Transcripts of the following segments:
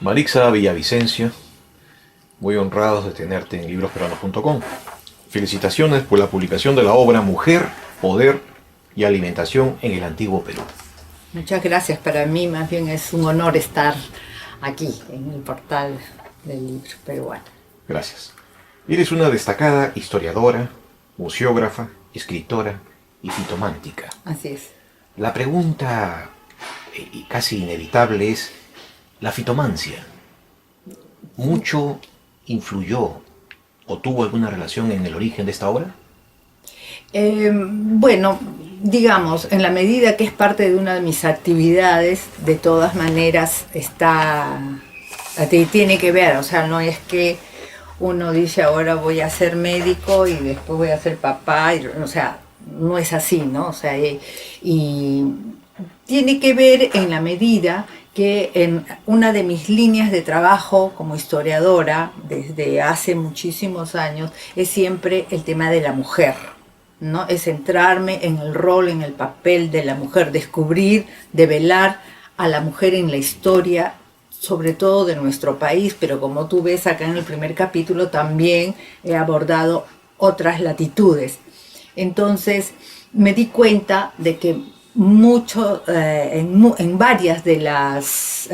Marixa Villavicencio, muy honrados de tenerte en librosperuanos.com. Felicitaciones por la publicación de la obra Mujer, Poder y Alimentación en el Antiguo Perú. Muchas gracias. Para mí más bien es un honor estar aquí en el portal del libro peruano. Gracias. Eres una destacada historiadora, museógrafa, escritora y fitomántica. Así es. La pregunta casi inevitable es, ¿la fitomancia mucho influyó o tuvo alguna relación en el origen de esta obra? Bueno, digamos, en la medida que es parte de una de mis actividades, de todas maneras tiene que ver, o sea, no es que uno dice ahora voy a ser médico y después voy a ser papá, o sea, no es así, ¿no? O sea, y tiene que ver en la medida que en una de mis líneas de trabajo como historiadora desde hace muchísimos años es siempre el tema de la mujer, ¿no? Es centrarme en el rol, en el papel de la mujer, descubrir, develar a la mujer en la historia, sobre todo de nuestro país, pero como tú ves acá en el primer capítulo también he abordado otras latitudes. Entonces me di cuenta de que en varias de las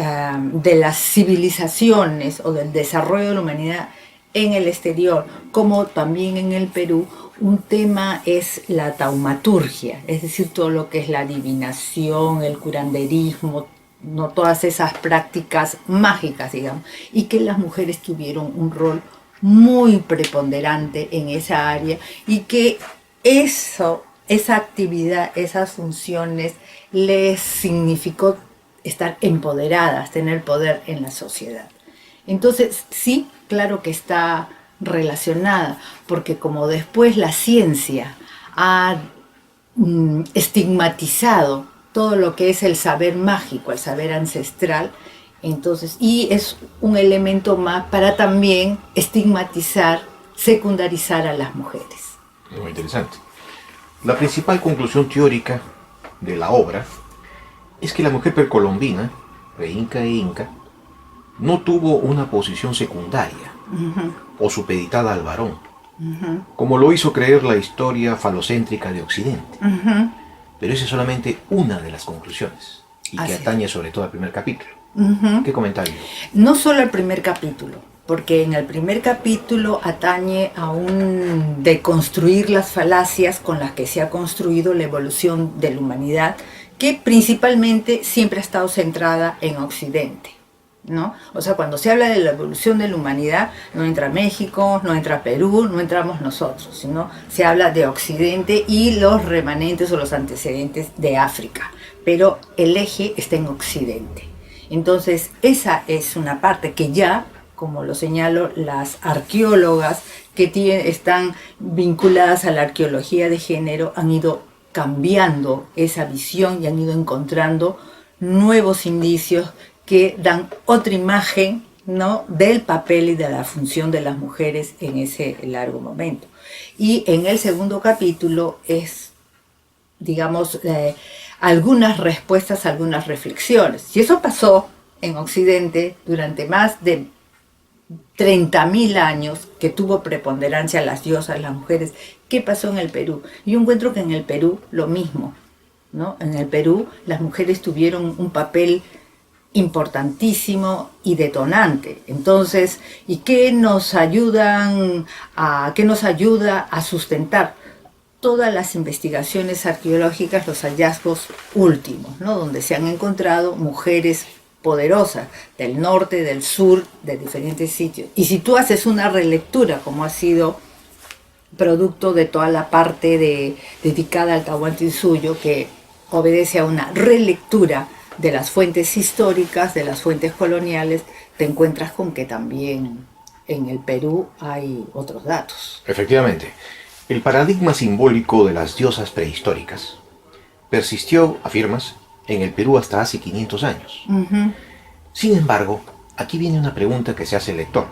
civilizaciones o del desarrollo de la humanidad en el exterior, como también en el Perú, un tema es la taumaturgia, es decir, todo lo que es la adivinación, el curanderismo, no todas esas prácticas mágicas, digamos, y que las mujeres tuvieron un rol muy preponderante en esa área y que esa actividad, esas funciones les significó estar empoderadas, tener poder en la sociedad. Entonces, sí, claro que está relacionada, porque como después la ciencia ha estigmatizado todo lo que es el saber mágico, el saber ancestral, entonces, y es un elemento más para también estigmatizar, secundarizar a las mujeres. Muy interesante. La principal conclusión teórica de la obra es que la mujer precolombina, pre-inca e inca, no tuvo una posición secundaria o supeditada al varón, como lo hizo creer la historia falocéntrica de Occidente. Pero esa es solamente una de las conclusiones y que atañe sobre todo al primer capítulo. ¿Qué comentario? No solo al primer capítulo, porque en el primer capítulo atañe a un deconstruir las falacias con las que se ha construido la evolución de la humanidad, que principalmente siempre ha estado centrada en Occidente, ¿no? O sea, cuando se habla de la evolución de la humanidad, no entra México, no entra Perú, no entramos nosotros, sino se habla de Occidente y los remanentes o los antecedentes de África, pero el eje está en Occidente. Entonces, esa es una parte que ya, como lo señalo, las arqueólogas que están vinculadas a la arqueología de género han ido cambiando esa visión y han ido encontrando nuevos indicios que dan otra imagen, ¿no?, del papel y de la función de las mujeres en ese largo momento. Y en el segundo capítulo es, digamos, algunas respuestas, algunas reflexiones. Si eso pasó en Occidente durante más de 30.000 años, que tuvo preponderancia las diosas, las mujeres, ¿qué pasó en el Perú? Yo encuentro que en el Perú lo mismo, ¿no? En el Perú las mujeres tuvieron un papel importantísimo y detonante. Entonces, ¿y qué nos ayuda a sustentar? Todas las investigaciones arqueológicas, los hallazgos últimos, ¿no?, donde se han encontrado mujeres poderosas del norte, del sur, de diferentes sitios. Y si tú haces una relectura, como ha sido producto de toda la parte dedicada al Tahuantinsuyo, que obedece a una relectura de las fuentes históricas, de las fuentes coloniales, te encuentras con que también en el Perú hay otros datos. Efectivamente. El paradigma simbólico de las diosas prehistóricas persistió, afirmas, en el Perú hasta hace 500 años. Sin embargo, aquí viene una pregunta que se hace el lector.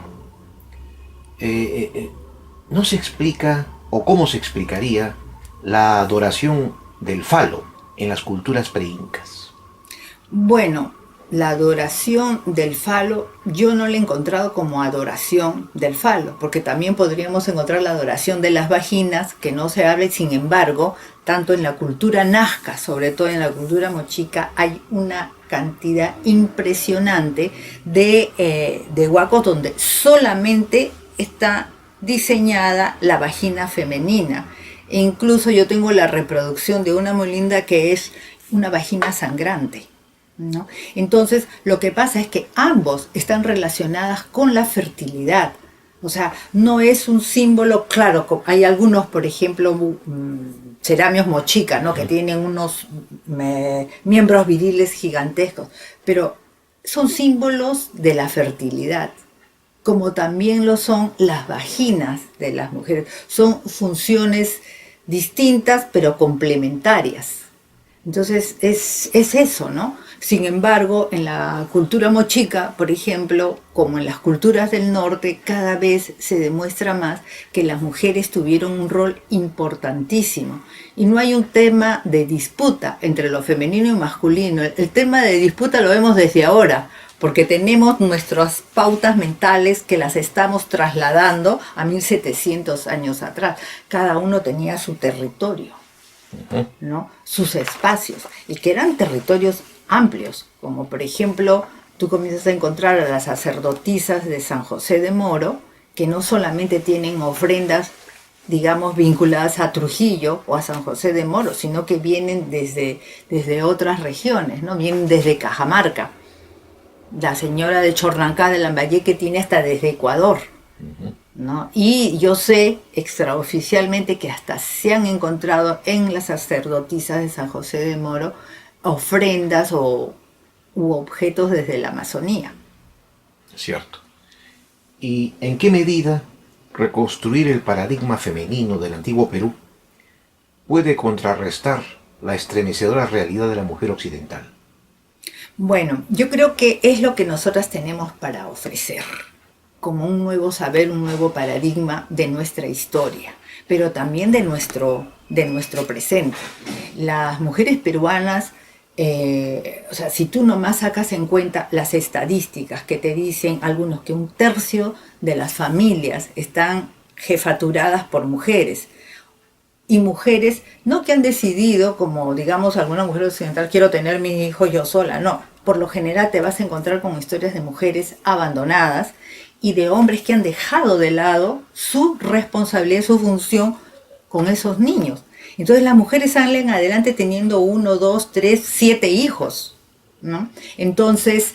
¿No se explica o cómo se explicaría la adoración del falo en las culturas pre-incas? Bueno, la adoración del falo, yo no la he encontrado como adoración del falo, porque también podríamos encontrar la adoración de las vaginas, que no se habla, y sin embargo, tanto en la cultura nazca, sobre todo en la cultura mochica, hay una cantidad impresionante de huacos donde solamente está diseñada la vagina femenina. E incluso yo tengo la reproducción de una muy linda que es una vagina sangrante, ¿no? Entonces, lo que pasa es que ambos están relacionadas con la fertilidad. O sea, no es un símbolo claro. Hay algunos, por ejemplo, ceramios mochica, ¿no? Que tienen unos miembros viriles gigantescos, pero son símbolos de la fertilidad, como también lo son las vaginas de las mujeres. Son funciones distintas, pero complementarias. Entonces es eso, ¿no? Sin embargo, en la cultura mochica, por ejemplo, como en las culturas del norte, cada vez se demuestra más que las mujeres tuvieron un rol importantísimo. Y no hay un tema de disputa entre lo femenino y masculino. El tema de disputa lo vemos desde ahora, porque tenemos nuestras pautas mentales que las estamos trasladando a 1700 años atrás. Cada uno tenía su territorio, ¿no? Sus espacios, y que eran territorios amplios, como por ejemplo, tú comienzas a encontrar a las sacerdotisas de San José de Moro, que no solamente tienen ofrendas, digamos, vinculadas a Trujillo o a San José de Moro, sino que vienen desde otras regiones, ¿no? Vienen desde Cajamarca. La señora de Chorrancá de Lambayeque tiene hasta desde Ecuador, ¿no? Y yo sé extraoficialmente que hasta se han encontrado en las sacerdotisas de San José de Moro ofrendas u objetos desde la Amazonía. Cierto. ¿Y en qué medida reconstruir el paradigma femenino del antiguo Perú puede contrarrestar la estremecedora realidad de la mujer occidental? Bueno, yo creo que es lo que nosotras tenemos para ofrecer, como un nuevo saber, un nuevo paradigma de nuestra historia, pero también de nuestro presente. Las mujeres peruanas, o sea, si tú nomás sacas en cuenta las estadísticas que te dicen algunos que 1/3 de las familias están jefaturadas por mujeres, y mujeres no que han decidido, como digamos alguna mujer occidental, quiero tener mis hijos yo sola, no. Por lo general te vas a encontrar con historias de mujeres abandonadas y de hombres que han dejado de lado su responsabilidad, su función con esos niños. Entonces las mujeres salen adelante teniendo 1, 2, 3, 7 hijos, ¿no? Entonces,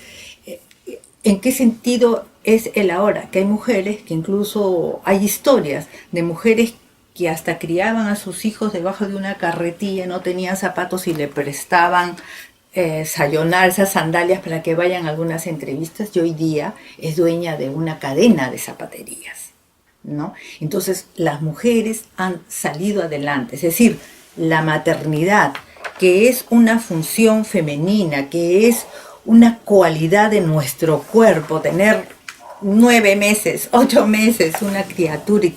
¿en qué sentido es el ahora? Que hay mujeres que incluso hay historias de mujeres que hasta criaban a sus hijos debajo de una carretilla, no tenían zapatos y le prestaban sayonar esas sandalias para que vayan a algunas entrevistas, y hoy día es dueña de una cadena de zapaterías, ¿no? Entonces las mujeres han salido adelante, es decir, la maternidad, que es una función femenina, que es una cualidad de nuestro cuerpo, tener 9 meses, 8 meses, una criatura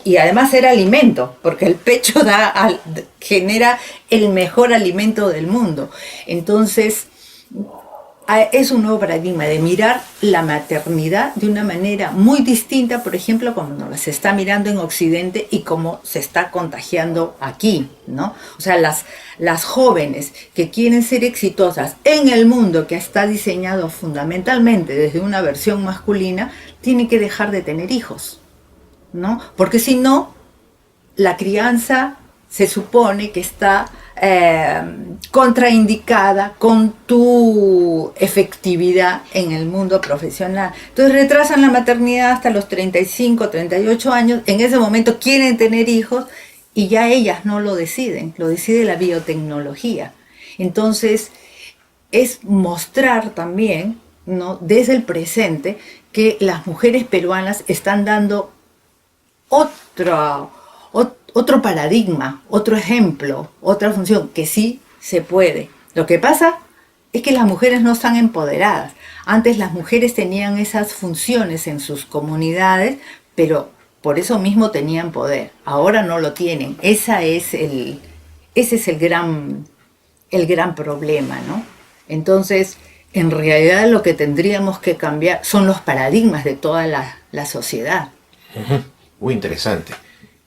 y además era alimento, porque el pecho genera el mejor alimento del mundo. Entonces, es un nuevo paradigma de mirar la maternidad de una manera muy distinta, por ejemplo, como nos se está mirando en Occidente y cómo se está contagiando aquí, ¿no? O sea, las jóvenes que quieren ser exitosas en el mundo que está diseñado fundamentalmente desde una versión masculina, tienen que dejar de tener hijos, ¿no? Porque si no, la crianza se supone que está contraindicada con tu efectividad en el mundo profesional. Entonces retrasan la maternidad hasta los 35, 38 años, en ese momento quieren tener hijos y ya ellas no lo deciden, lo decide la biotecnología. Entonces es mostrar también, ¿no?, desde el presente que las mujeres peruanas están dando otro paradigma, otro ejemplo, otra función, que sí se puede. Lo que pasa es que las mujeres no están empoderadas. Antes las mujeres tenían esas funciones en sus comunidades, pero por eso mismo tenían poder. Ahora no lo tienen. Ese es el gran problema, ¿no? Entonces, en realidad lo que tendríamos que cambiar son los paradigmas de toda la sociedad. Muy interesante.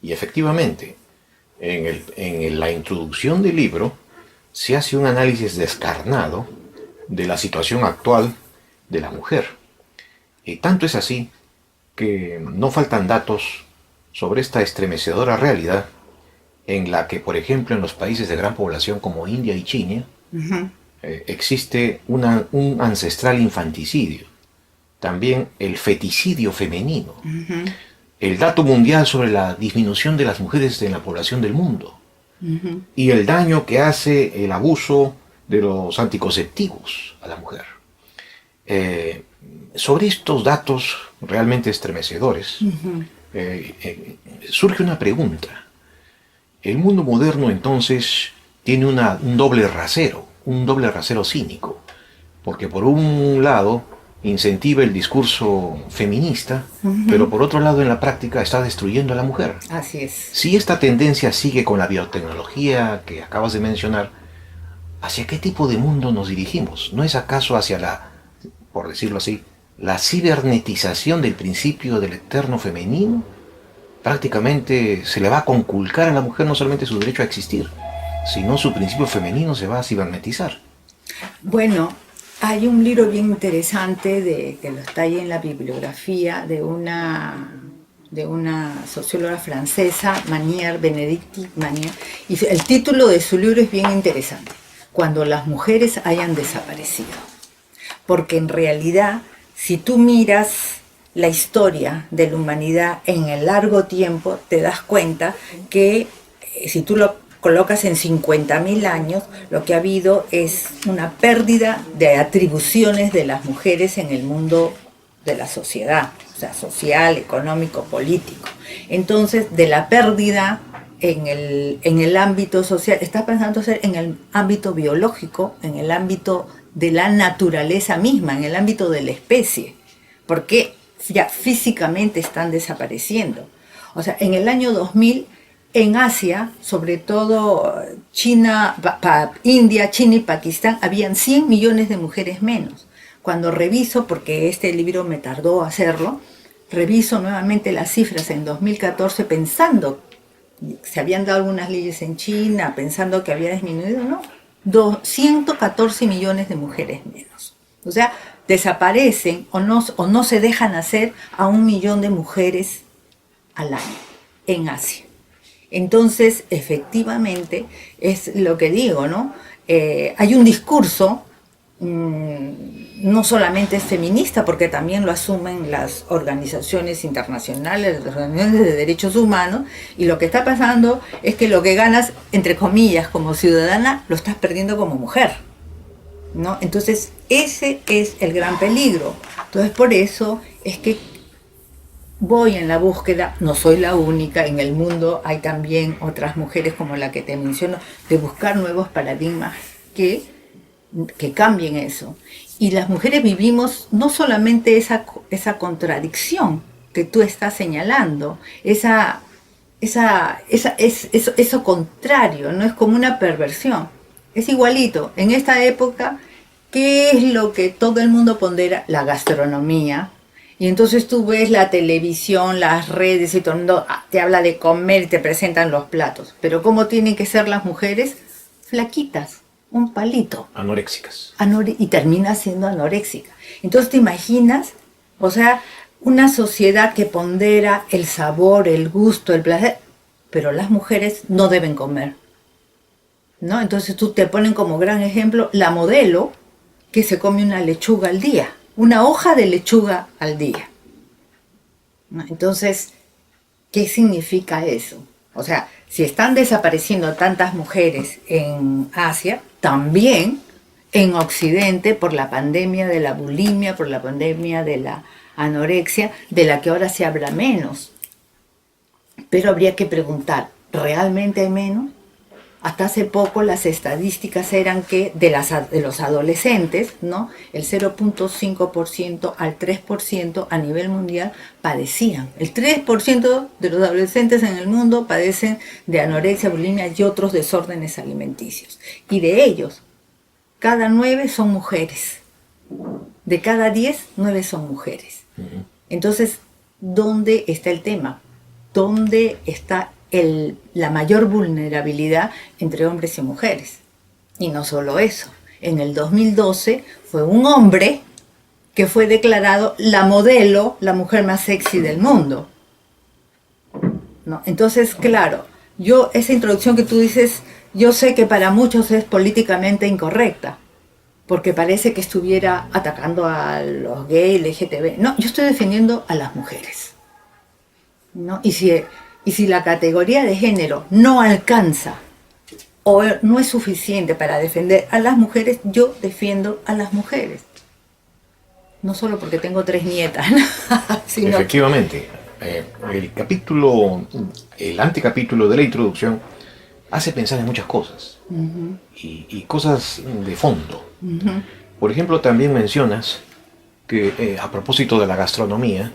Y efectivamente, la introducción del libro se hace un análisis descarnado de la situación actual de la mujer. Y tanto es así que no faltan datos sobre esta estremecedora realidad en la que, por ejemplo, en los países de gran población como India y China, existe un ancestral infanticidio, también el feticidio femenino, el dato mundial sobre la disminución de las mujeres en la población del mundo, y el daño que hace el abuso de los anticonceptivos a la mujer. Sobre estos datos realmente estremecedores, surge una pregunta. El mundo moderno entonces tiene un doble rasero cínico, porque por un lado incentiva el discurso feminista, pero por otro lado en la práctica está destruyendo a la mujer. Así es. Si esta tendencia sigue con la biotecnología que acabas de mencionar, ¿hacia qué tipo de mundo nos dirigimos? ¿No es acaso hacia por decirlo así, la cibernetización del principio del eterno femenino? Prácticamente se le va a conculcar a la mujer no solamente su derecho a existir, sino su principio femenino se va a cibernetizar. Bueno, hay un libro bien interesante que lo está ahí en la bibliografía de una socióloga francesa, Benedicte Manière, y el título de su libro es bien interesante: Cuando las mujeres hayan desaparecido. Porque en realidad, si tú miras la historia de la humanidad en el largo tiempo, te das cuenta que si tú lo colocas en 50.000 años, lo que ha habido es una pérdida de atribuciones de las mujeres en el mundo de la sociedad, o sea, social, económico, político. Entonces, de la pérdida en el ámbito social, está pensando ser en el ámbito biológico, en el ámbito de la naturaleza misma, en el ámbito de la especie, porque ya físicamente están desapareciendo. O sea, en el año 2000, en Asia, sobre todo India, China y Pakistán, habían 100 millones de mujeres menos. Cuando reviso, porque este libro me tardó hacerlo, reviso nuevamente las cifras en 2014 pensando se habían dado algunas leyes en China, pensando que había disminuido, ¿no? 114 millones de mujeres menos. O sea, desaparecen o no se dejan hacer a 1 millón de mujeres al año en Asia. Entonces, efectivamente, es lo que digo, ¿no? Hay un discurso, no solamente es feminista, porque también lo asumen las organizaciones internacionales, las organizaciones de derechos humanos, y lo que está pasando es que lo que ganas, entre comillas, como ciudadana, lo estás perdiendo como mujer, ¿no? Entonces, ese es el gran peligro. Entonces, por eso es que voy en la búsqueda, no soy la única, en el mundo hay también otras mujeres como la que te menciono, de buscar nuevos paradigmas que cambien eso. Y las mujeres vivimos no solamente esa contradicción que tú estás señalando, eso contrario, no es como una perversión, es igualito. En esta época, ¿qué es lo que todo el mundo pondera? La gastronomía. Y entonces tú ves la televisión, las redes y todo el mundo te habla de comer y te presentan los platos. Pero ¿cómo tienen que ser las mujeres? Flaquitas, un palito. Anoréxicas. Y termina siendo anoréxica. Entonces te imaginas, o sea, una sociedad que pondera el sabor, el gusto, el placer, pero las mujeres no deben comer, ¿no? Entonces tú te ponen como gran ejemplo la modelo que se come una lechuga al día. Una hoja de lechuga al día. Entonces, ¿qué significa eso? O sea, si están desapareciendo tantas mujeres en Asia, también en Occidente por la pandemia de la bulimia, por la pandemia de la anorexia, de la que ahora se habla menos. Pero habría que preguntar, ¿realmente hay menos? Hasta hace poco las estadísticas eran que de los adolescentes, ¿no? El 0.5% al 3% a nivel mundial padecían. El 3% de los adolescentes en el mundo padecen de anorexia, bulimia y otros desórdenes alimenticios. Y de ellos, cada 9 son mujeres. De cada 10, 9 son mujeres. Entonces, ¿dónde está el tema? ¿Dónde está la mayor vulnerabilidad entre hombres y mujeres? Y no solo eso. En el 2012 fue un hombre que fue declarado la modelo, la mujer más sexy del mundo, ¿no? Entonces, claro, esa introducción que tú dices, yo sé que para muchos es políticamente incorrecta, porque parece que estuviera atacando a los gays, LGTB. No, yo estoy defendiendo a las mujeres, ¿no? Y si la categoría de género no alcanza o no es suficiente para defender a las mujeres, yo defiendo a las mujeres. No solo porque tengo 3 nietas, ¿no? Sino... Efectivamente, el antecapítulo de la introducción hace pensar en muchas cosas, y cosas de fondo. Por ejemplo, también mencionas que a propósito de la gastronomía,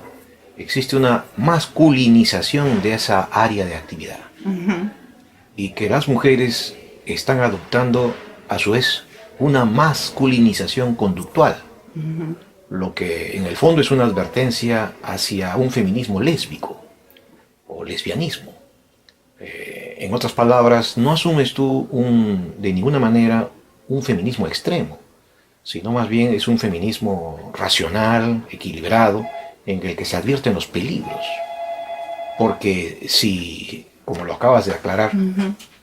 existe una masculinización de esa área de actividad, y que las mujeres están adoptando a su vez una masculinización conductual, lo que en el fondo es una advertencia hacia un feminismo lésbico o lesbianismo. En otras palabras, no asumes tú de ninguna manera un feminismo extremo, sino más bien es un feminismo racional, equilibrado, en el que se advierten los peligros. Porque si, como lo acabas de aclarar,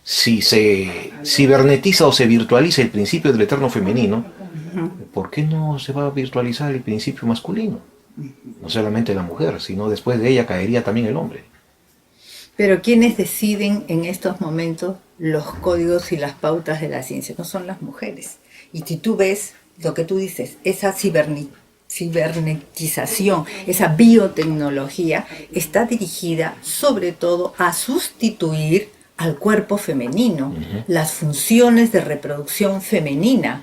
si se cibernetiza o se virtualiza el principio del eterno femenino, ¿por qué no se va a virtualizar el principio masculino? No solamente la mujer, sino después de ella caería también el hombre. Pero ¿quiénes deciden en estos momentos los códigos y las pautas de la ciencia? No son las mujeres. Y si tú ves lo que tú dices, esa cibernetización, esa biotecnología, está dirigida sobre todo a sustituir al cuerpo femenino, las funciones de reproducción femenina.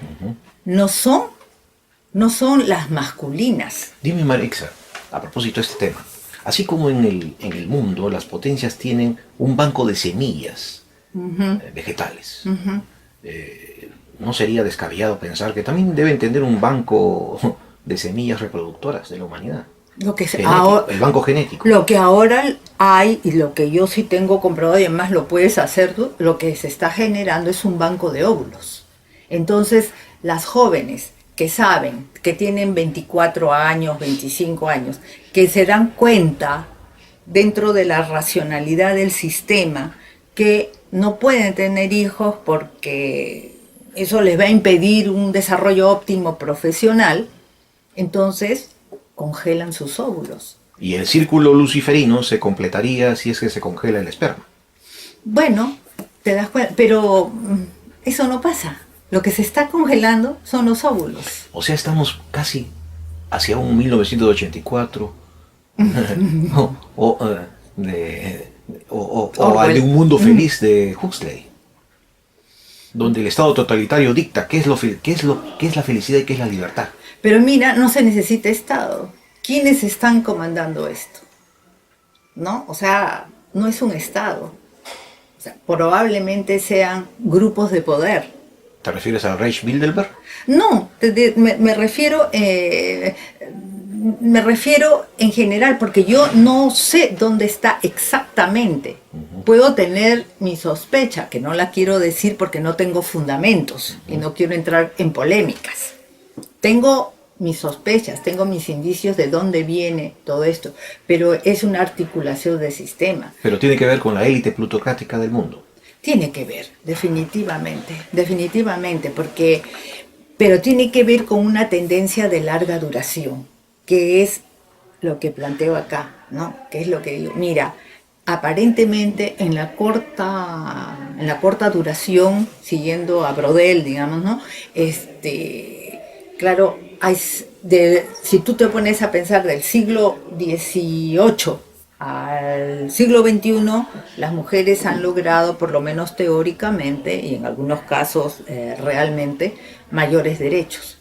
No son las masculinas. Dime, Marixa, a propósito de este tema, así como en el mundo las potencias tienen un banco de semillas vegetales, ¿no sería descabellado pensar que también deben tener un banco de semillas reproductoras de la humanidad? El banco genético. Lo que ahora hay, y lo que yo sí tengo comprobado, y además lo puedes hacer tú, lo que se está generando es un banco de óvulos. Entonces, las jóvenes que saben, que tienen 24 años, 25 años, que se dan cuenta dentro de la racionalidad del sistema que no pueden tener hijos porque eso les va a impedir un desarrollo óptimo profesional, entonces congelan sus óvulos. Y el círculo luciferino se completaría si es que se congela el esperma. Bueno, te das cuenta, pero eso no pasa. Lo que se está congelando son los óvulos. O sea, estamos casi hacia un 1984 o de un mundo feliz de Huxley, donde el Estado totalitario dicta qué es la felicidad y qué es la libertad. Pero mira, no se necesita Estado. ¿Quiénes están comandando esto? ¿No? O sea, no es un Estado. O sea, probablemente sean grupos de poder. ¿Te refieres a Reich Bilderberg? No, me refiero en general, porque yo no sé dónde está exactamente. Puedo tener mi sospecha, que no la quiero decir porque no tengo fundamentos y no quiero entrar en polémicas. Tengo mis sospechas, tengo mis indicios de dónde viene todo esto, pero es una articulación de sistema. Pero tiene que ver con la élite plutocrática del mundo. Tiene que ver, definitivamente, pero tiene que ver con una tendencia de larga duración, que es lo que planteo acá, ¿no? Que es lo que digo, mira, aparentemente en la corta duración, siguiendo a Brodel, digamos, ¿no? Claro, si tú te pones a pensar del siglo XVIII al siglo XXI, las mujeres han logrado, por lo menos teóricamente, y en algunos casos realmente, mayores derechos.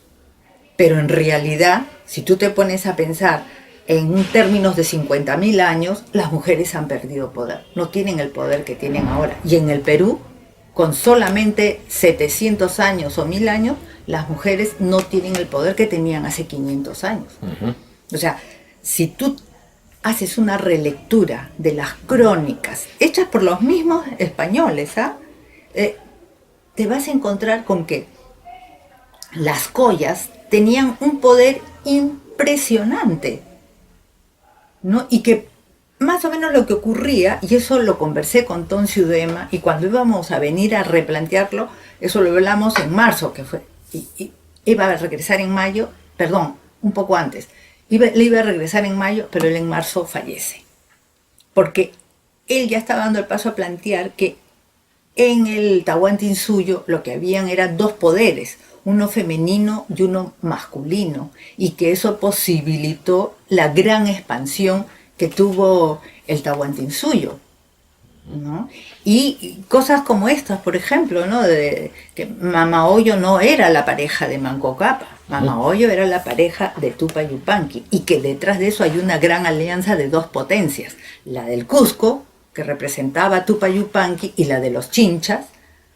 Pero en realidad, si tú te pones a pensar en términos de 50.000 años, las mujeres han perdido poder. No tienen el poder que tienen ahora. Y en el Perú, con solamente 700 años o 1000 años, las mujeres no tienen el poder que tenían hace 500 años. O sea, si tú haces una relectura de las crónicas hechas por los mismos españoles, te vas a encontrar con que las collas tenían un poder impresionante, ¿no? Y que más o menos lo que ocurría, y eso lo conversé con Toncio Udema, y cuando íbamos a venir a replantearlo, eso lo hablamos en marzo, que fue, y iba a regresar en mayo, perdón, un poco antes, le iba a regresar en mayo, pero él en marzo fallece, porque él ya estaba dando el paso a plantear que en el Tahuantinsuyo lo que habían eran dos poderes, uno femenino y uno masculino, y que eso posibilitó la gran expansión que tuvo el Tahuantinsuyo, ¿no? Y cosas como estas, por ejemplo, ¿no? De que Mamahoyo no era la pareja de Manco Cápac, Mamahoyo era la pareja de Tupac Yupanqui, y que detrás de eso hay una gran alianza de dos potencias, la del Cusco, que representaba a Tupac Yupanqui, y la de los Chinchas,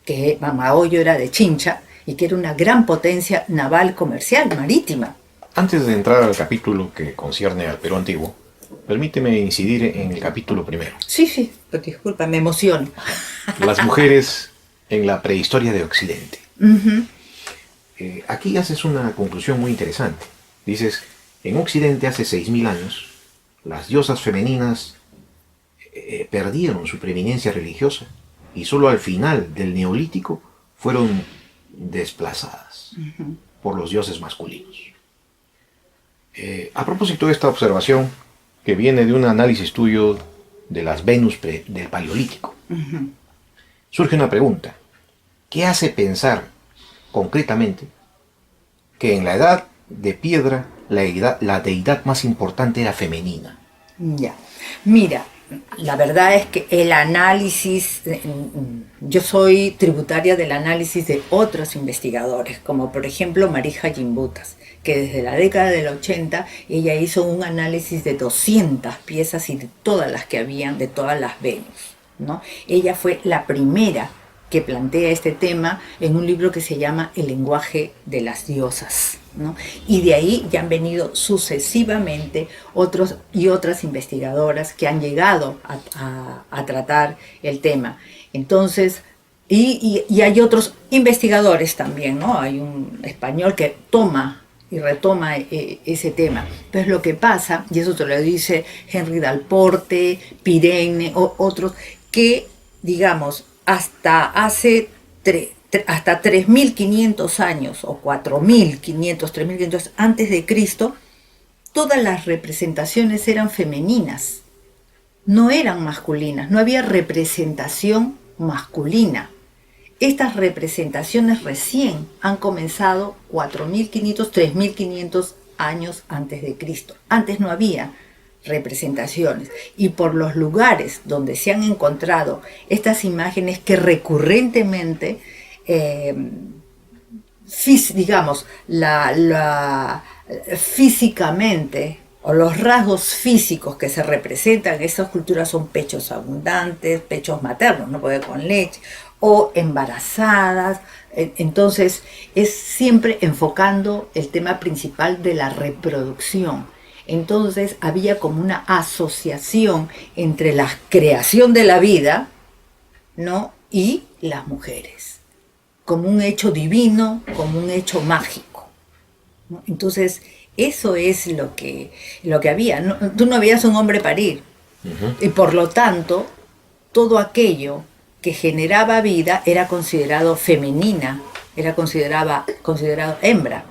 que Mamahoyo era de Chincha, y que era una gran potencia naval, comercial, marítima. Antes de entrar al capítulo que concierne al Perú antiguo, permíteme incidir en el capítulo primero. Sí, disculpa, me emociono. Las mujeres en la prehistoria de Occidente. Aquí haces una conclusión muy interesante. Dices, en Occidente hace 6.000 años, las diosas femeninas perdieron su preeminencia religiosa y solo al final del Neolítico fueron desplazadas por los dioses masculinos. A propósito de esta observación, que viene de un análisis tuyo de las Venus del Paleolítico, surge una pregunta. ¿Qué hace pensar concretamente que en la edad de piedra la deidad más importante era femenina? Ya, mira, la verdad es que el análisis, yo soy tributaria del análisis de otros investigadores, como por ejemplo Marija Gimbutas, que desde la década del 80 ella hizo un análisis de 200 piezas y de todas las que habían, de todas las Venus, ¿no? Ella fue la primera que plantea este tema en un libro que se llama El lenguaje de las diosas, ¿no? Y de ahí ya han venido sucesivamente otros y otras investigadoras que han llegado a tratar el tema. Entonces, y hay otros investigadores también, ¿no? Hay un español que toma y retoma ese tema. Pues lo que pasa, y eso te lo dice Henry Dalporte, Pirenne, otros, que, digamos, hasta hace hasta 3.500 años, o 4.500, 3.500 antes de Cristo, todas las representaciones eran femeninas, no eran masculinas, no había representación masculina. Estas representaciones recién han comenzado 4.500, 3.500 años antes de Cristo. Antes no había representaciones, y por los lugares donde se han encontrado estas imágenes que recurrentemente, digamos, físicamente, o los rasgos físicos que se representan en estas culturas son pechos abundantes, pechos maternos, no puede con leche, o embarazadas. Entonces es siempre enfocando el tema principal de la reproducción. Entonces había como una asociación entre la creación de la vida, ¿no?, y las mujeres, como un hecho divino, como un hecho mágico, ¿no? Entonces eso es lo que había. No, tú no veías un hombre parir, y por lo tanto todo aquello que generaba vida era considerado femenina, era considerado hembra.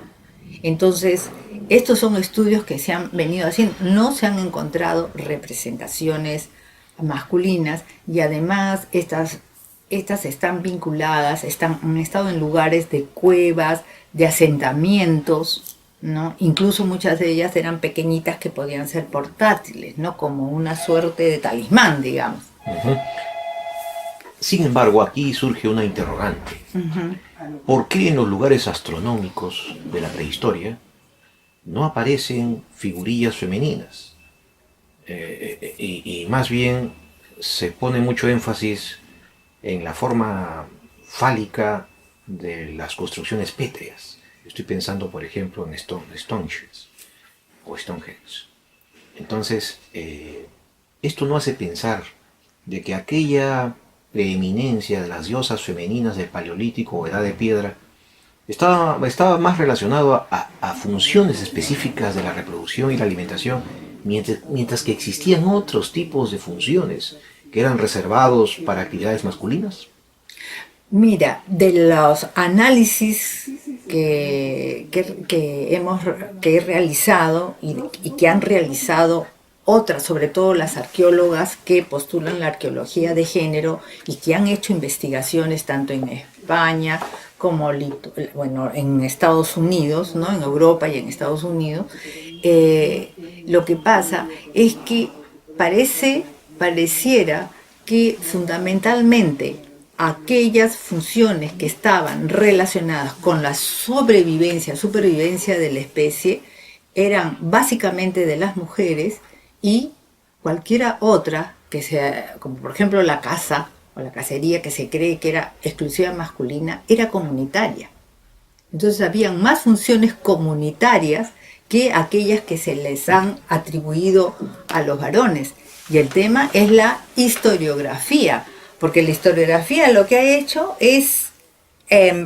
Entonces, estos son estudios que se han venido haciendo, no se han encontrado representaciones masculinas, y además estas están vinculadas, han estado en lugares de cuevas, de asentamientos, ¿no? Incluso muchas de ellas eran pequeñitas que podían ser portátiles, ¿no?, como una suerte de talismán, digamos. Sin embargo, aquí surge una interrogante. ¿Por qué en los lugares astronómicos de la prehistoria no aparecen figurillas femeninas? Y más bien se pone mucho énfasis en la forma fálica de las construcciones pétreas. Estoy pensando, por ejemplo, en Stonehenge o Stonehenge. Entonces, esto no hace pensar de que aquella preeminencia de las diosas femeninas del Paleolítico o Edad de Piedra estaba más relacionado a funciones específicas de la reproducción y la alimentación, mientras que existían otros tipos de funciones que eran reservados para actividades masculinas. Mira, de los análisis que he realizado y que han realizado otras, sobre todo las arqueólogas que postulan la arqueología de género y que han hecho investigaciones tanto en España como en Estados Unidos, ¿no? En Europa y en Estados Unidos, lo que pasa es que pareciera que fundamentalmente aquellas funciones que estaban relacionadas con la supervivencia de la especie eran básicamente de las mujeres, y cualquiera otra que sea, como por ejemplo la caza o la cacería, que se cree que era exclusiva masculina, era comunitaria. Entonces habían más funciones comunitarias que aquellas que se les han atribuido a los varones. Y el tema es la historiografía, porque la historiografía lo que ha hecho es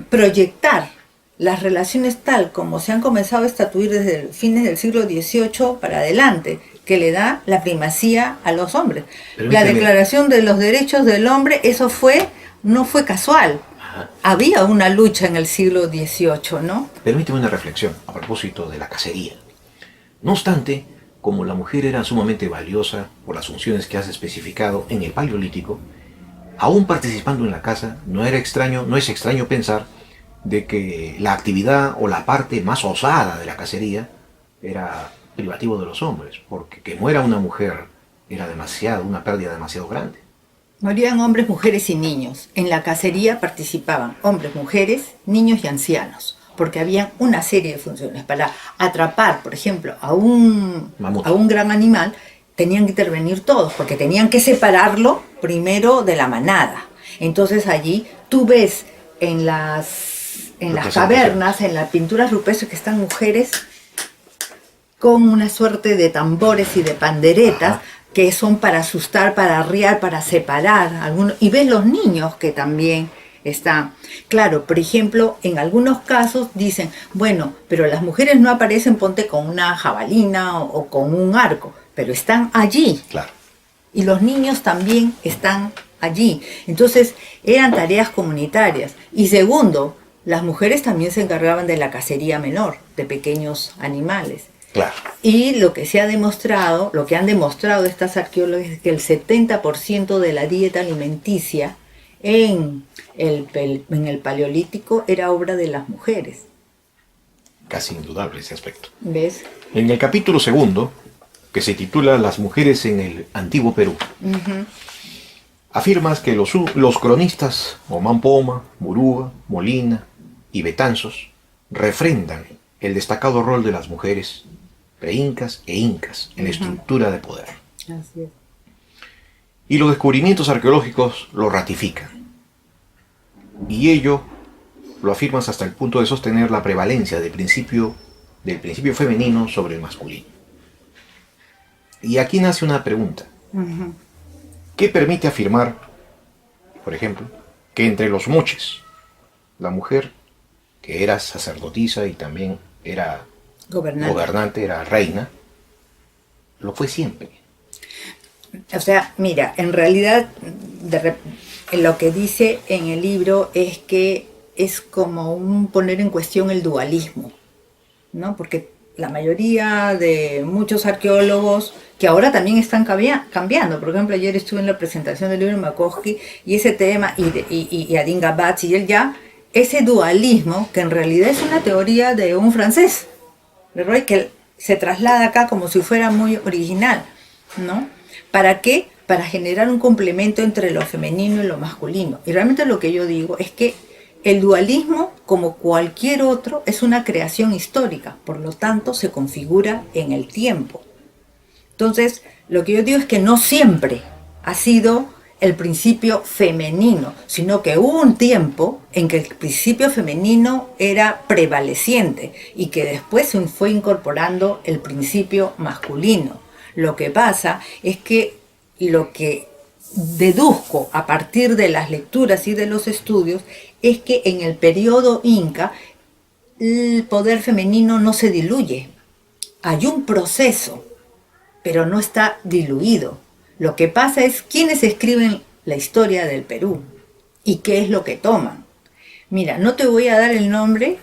proyectar las relaciones tal como se han comenzado a estatuir desde fines del siglo XVIII para adelante, que le da la primacía a los hombres. Permíteme. La Declaración de los Derechos del Hombre, eso no fue casual. Ajá. Había una lucha en el siglo XVIII, ¿no? Permíteme una reflexión a propósito de la cacería. No obstante, como la mujer era sumamente valiosa por las funciones que has especificado en el Paleolítico, aún participando en la caza, no es extraño pensar de que la actividad o la parte más osada de la cacería era privativo de los hombres, porque que muera una mujer era una pérdida demasiado grande. Morían hombres, mujeres y niños. En la cacería participaban hombres, mujeres, niños y ancianos, porque había una serie de funciones. Para atrapar, por ejemplo, a un gran animal, tenían que intervenir todos, porque tenían que separarlo primero de la manada. Entonces allí tú ves en las cavernas, en las pinturas rupestres, que están mujeres con una suerte de tambores y de panderetas. Ajá. Que son para asustar, para arriar, para separar. Y ves los niños que también están. Claro, por ejemplo, en algunos casos dicen, bueno, pero las mujeres no aparecen, ponte con una jabalina o con un arco, pero están allí. Claro. Y los niños también están allí. Entonces, eran tareas comunitarias. Y segundo, las mujeres también se encargaban de la cacería menor, de pequeños animales. Claro. Y lo que se ha demostrado, lo que han demostrado estas arqueólogas, es que el 70% de la dieta alimenticia en el Paleolítico era obra de las mujeres. Casi indudable ese aspecto. ¿Ves? En el capítulo 2, que se titula Las mujeres en el Antiguo Perú, afirmas que los cronistas Omán Poma, Burúa, Molina y Betanzos refrendan el destacado rol de las mujeres pre-incas e incas en la estructura de poder. Así es. Y los descubrimientos arqueológicos lo ratifican. Y ello lo afirmas hasta el punto de sostener la prevalencia del principio femenino sobre el masculino. Y aquí nace una pregunta. ¿Qué permite afirmar, por ejemplo, que entre los moches, la mujer, que era sacerdotisa y también era gobernante, era reina, lo fue siempre? O sea, mira, en realidad lo que dice en el libro es que es como un poner en cuestión el dualismo, ¿no? Porque la mayoría de muchos arqueólogos, que ahora también están cambiando, por ejemplo, ayer estuve en la presentación del libro de Makoski, y ese tema, y Adin Gabatz, y él ya, ese dualismo, que en realidad es una teoría de un francés, Leroy, que se traslada acá como si fuera muy original, ¿no? ¿Para qué? Para generar un complemento entre lo femenino y lo masculino. Y realmente lo que yo digo es que el dualismo, como cualquier otro, es una creación histórica, por lo tanto se configura en el tiempo. Entonces, lo que yo digo es que no siempre ha sido el principio femenino, sino que hubo un tiempo en que el principio femenino era prevaleciente y que después se fue incorporando el principio masculino. Lo que pasa es que lo que deduzco a partir de las lecturas y de los estudios es que en el periodo inca el poder femenino no se diluye. Hay un proceso, pero no está diluido. Lo que pasa es quiénes escriben la historia del Perú y qué es lo que toman. Mira, no te voy a dar el nombre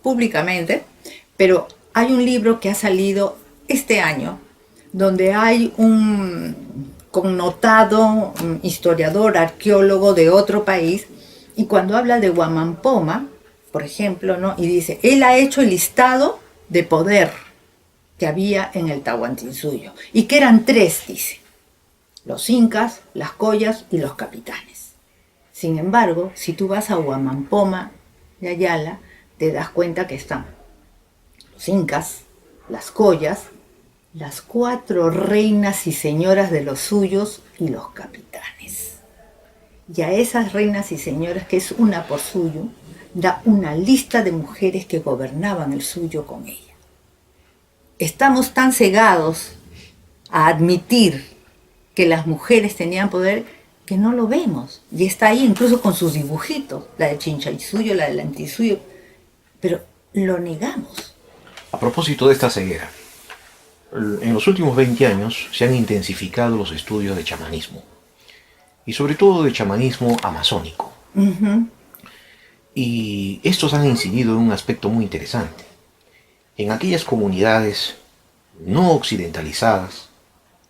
públicamente, pero hay un libro que ha salido este año donde hay un connotado historiador, arqueólogo de otro país, y cuando habla de Huamampoma, por ejemplo, ¿no? Y dice, él ha hecho el listado de poder que había en el Tahuantinsuyo, y que eran 3, dice, los incas, las collas y los capitanes. Sin embargo, si tú vas a Huamampoma de Ayala, te das cuenta que están los incas, las collas, las 4 reinas y señoras de los suyos y los capitanes. Y a esas reinas y señoras, que es una por suyo, da una lista de mujeres que gobernaban el suyo con ella. Estamos tan cegados a admitir que las mujeres tenían poder que no lo vemos. Y está ahí incluso con sus dibujitos, la de Chinchaysuyo, la de Lantisuyo, pero lo negamos. A propósito de esta ceguera, en los últimos 20 años se han intensificado los estudios de chamanismo, y sobre todo de chamanismo amazónico. Y estos han incidido en un aspecto muy interesante. En aquellas comunidades no occidentalizadas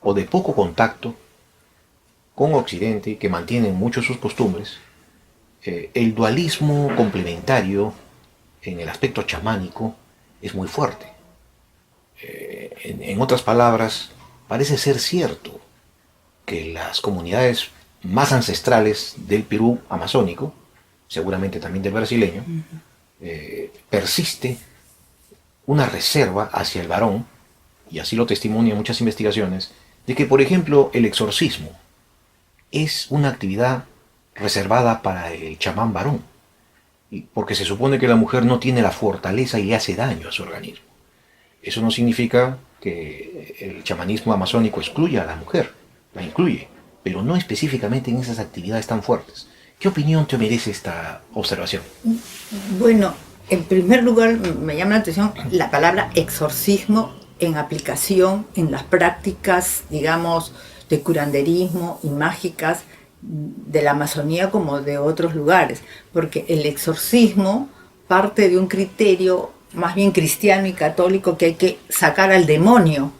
o de poco contacto con Occidente, que mantienen mucho sus costumbres, el dualismo complementario en el aspecto chamánico es muy fuerte. En otras palabras, parece ser cierto que las comunidades más ancestrales del Perú amazónico, seguramente también del brasileño, persiste una reserva hacia el varón, y así lo testimonian muchas investigaciones, de que, por ejemplo, el exorcismo es una actividad reservada para el chamán varón, porque se supone que la mujer no tiene la fortaleza y le hace daño a su organismo. Eso no significa que el chamanismo amazónico excluya a la mujer, la incluye, pero no específicamente en esas actividades tan fuertes. ¿Qué opinión te merece esta observación? Bueno, en primer lugar me llama la atención la palabra exorcismo en aplicación en las prácticas, digamos, de curanderismo y mágicas de la Amazonía como de otros lugares, porque el exorcismo parte de un criterio más bien cristiano y católico, que hay que sacar al demonio,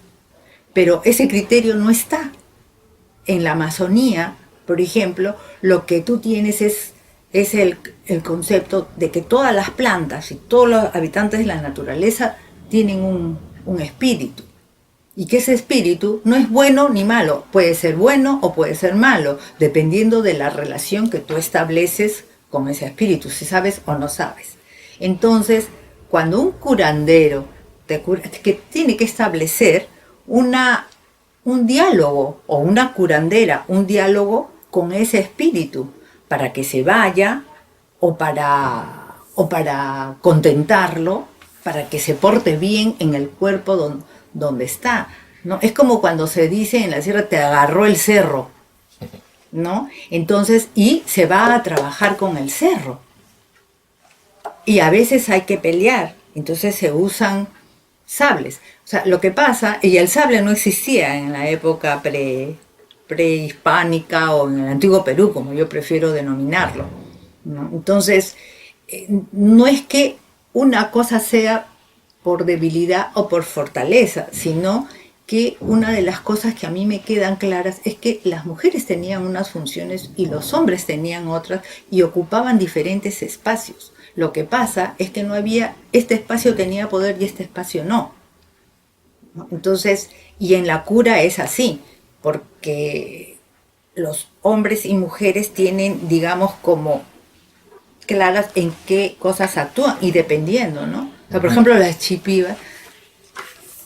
pero ese criterio no está. En la Amazonía, por ejemplo, lo que tú tienes es el concepto de que todas las plantas y todos los habitantes de la naturaleza tienen un espíritu, y que ese espíritu no es bueno ni malo, puede ser bueno o puede ser malo, dependiendo de la relación que tú estableces con ese espíritu, si sabes o no sabes. Entonces, cuando un curandero que tiene que establecer un diálogo, o una curandera, un diálogo con ese espíritu, para que se vaya, o para contentarlo, para que se porte bien en el cuerpo donde está, ¿no? Es como cuando se dice en la sierra, te agarró el cerro, ¿no? Entonces, y se va a trabajar con el cerro. Y a veces hay que pelear, entonces se usan sables. O sea, lo que pasa, y el sable no existía en la época prehispánica o en el antiguo Perú, como yo prefiero denominarlo, ¿no? Entonces, no es que una cosa sea por debilidad o por fortaleza, sino que una de las cosas que a mí me quedan claras es que las mujeres tenían unas funciones y los hombres tenían otras, y ocupaban diferentes espacios. Lo que pasa es que no había, este espacio tenía poder y este espacio no. Entonces, y en la cura es así, porque los hombres y mujeres tienen, digamos, como claras en qué cosas actúan, y dependiendo, ¿no? O sea, por ejemplo, las chipivas,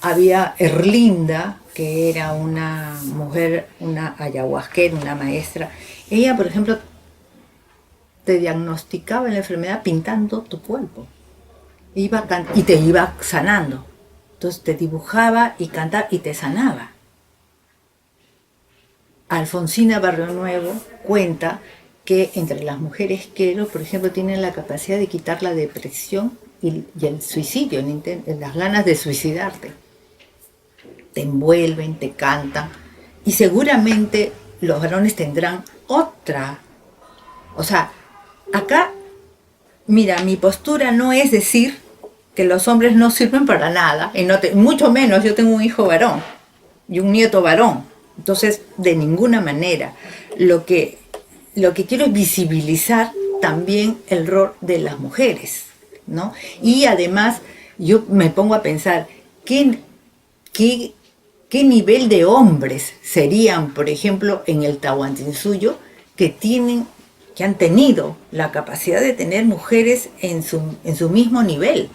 había Erlinda, que era una mujer, una ayahuasquera, una maestra. Ella, por ejemplo, te diagnosticaba la enfermedad pintando tu cuerpo. Y te iba sanando. Entonces te dibujaba y cantaba y te sanaba. Alfonsina Barrio Nuevo cuenta que entre las mujeres quero, por ejemplo, tienen la capacidad de quitar la depresión y el suicidio, las ganas de suicidarte. Te envuelven, te cantan, y seguramente los varones tendrán otra. O sea, acá, mira, mi postura no es decir que los hombres no sirven para nada, y mucho menos, yo tengo un hijo varón y un nieto varón. Entonces, de ninguna manera. Lo que quiero es visibilizar también el rol de las mujeres, ¿no? Y además, yo me pongo a pensar, ¿qué nivel de hombres serían, por ejemplo, en el Tahuantinsuyo, que han tenido la capacidad de tener mujeres en su mismo nivel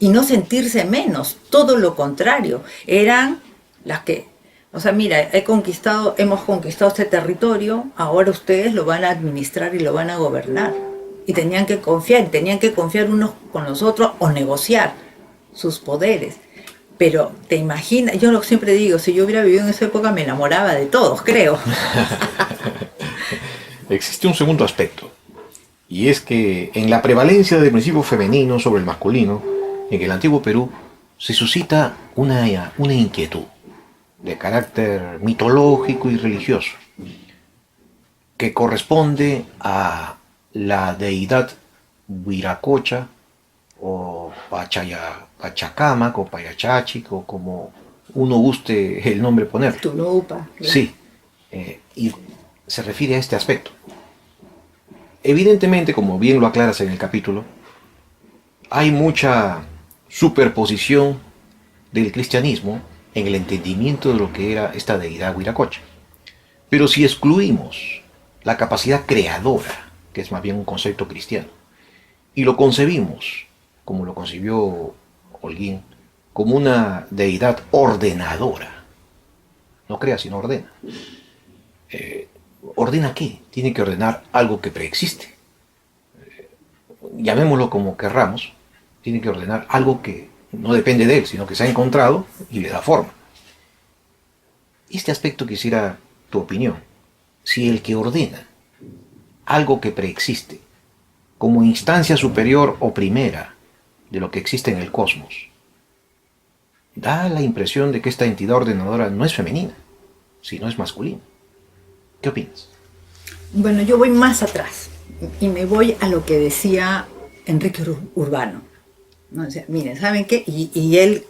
y no sentirse menos? Todo lo contrario, eran las que... O sea, mira, hemos conquistado este territorio, ahora ustedes lo van a administrar y lo van a gobernar. Y tenían que confiar unos con los otros o negociar sus poderes. Pero te imaginas, yo siempre digo, si yo hubiera vivido en esa época me enamoraba de todos, creo. Existe un segundo aspecto, y es que en la prevalencia del principio femenino sobre el masculino, en el antiguo Perú, se suscita una inquietud de carácter mitológico y religioso, que corresponde a la deidad Huiracocha, o Pachacamac, o Payachachic, o como uno guste el nombre poner. Tunupa. Sí, y se refiere a este aspecto. Evidentemente, como bien lo aclaras en el capítulo, hay mucha superposición del cristianismo en el entendimiento de lo que era esta deidad Huiracocha. Pero si excluimos la capacidad creadora, que es más bien un concepto cristiano, y lo concebimos, como lo concibió Holguín, como una deidad ordenadora, no crea sino ordena. ¿Ordena qué? Tiene que ordenar algo que preexiste. Llamémoslo como querramos, tiene que ordenar algo que no depende de él, sino que se ha encontrado y le da forma. Este aspecto quisiera tu opinión. Si el que ordena algo que preexiste, como instancia superior o primera de lo que existe en el cosmos, da la impresión de que esta entidad ordenadora no es femenina, sino es masculina. ¿Qué opinas? Bueno, yo voy más atrás y me voy a lo que decía Enrique Urbano, ¿no? O sea, miren, ¿saben qué? Y él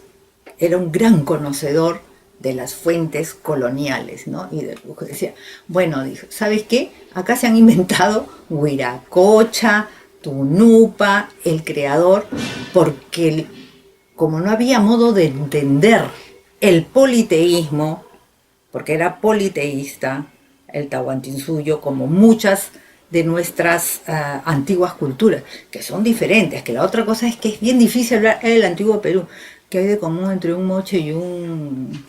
era un gran conocedor de las fuentes coloniales, ¿no? Y decía, bueno, dijo, ¿sabes qué? Acá se han inventado Huiracocha, Tunupa, el creador, porque como no había modo de entender el politeísmo, porque era politeísta el Tahuantinsuyo, como muchas de nuestras antiguas culturas, que son diferentes, que la otra cosa es que es bien difícil hablar del antiguo Perú, que hay de común entre un moche y un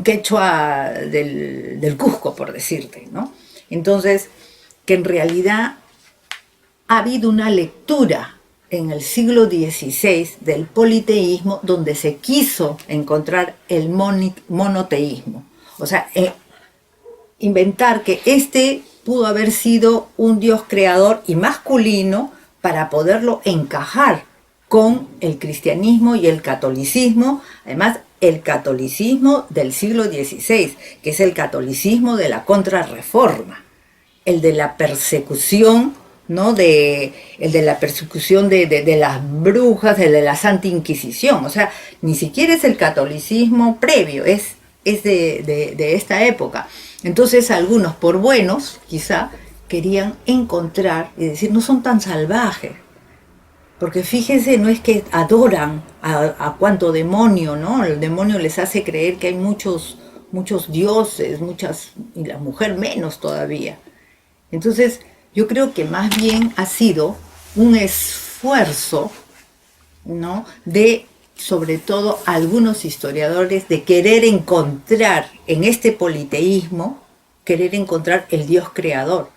quechua del Cusco, por decirte, ¿no? Entonces, que en realidad ha habido una lectura en el siglo XVI del politeísmo donde se quiso encontrar el monoteísmo. O sea, inventar que este pudo haber sido un dios creador y masculino para poderlo encajar con el cristianismo y el catolicismo, además el catolicismo del siglo XVI, que es el catolicismo de la Contrarreforma, el de la persecución, ¿no? El de la persecución de las brujas, el de la Santa Inquisición. O sea, ni siquiera es el catolicismo previo, es de esta época. Entonces algunos, por buenos, quizá, querían encontrar y decir, no son tan salvajes. Porque fíjense, no es que adoran a cuánto demonio, ¿no? El demonio les hace creer que hay muchos dioses, y la mujer menos todavía. Entonces, yo creo que más bien ha sido un esfuerzo, ¿no? De sobre todo algunos historiadores, de querer encontrar en este politeísmo, querer encontrar el Dios creador,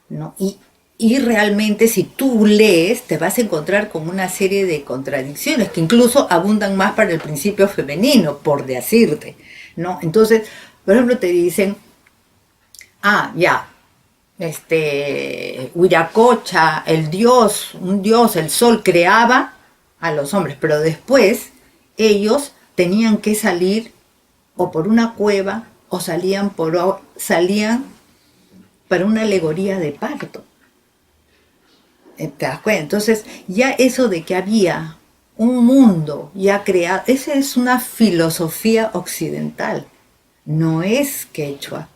¿no? Y realmente si tú lees te vas a encontrar con una serie de contradicciones que incluso abundan más para el principio femenino, por decirte, ¿no? Entonces, por ejemplo, te dicen, Huiracocha, un dios, el sol creaba a los hombres, pero después ellos tenían que salir o por una cueva o salían para una alegoría de parto. ¿Te das cuenta? Entonces, ya eso de que había un mundo ya creado, esa es una filosofía occidental, no es quechua.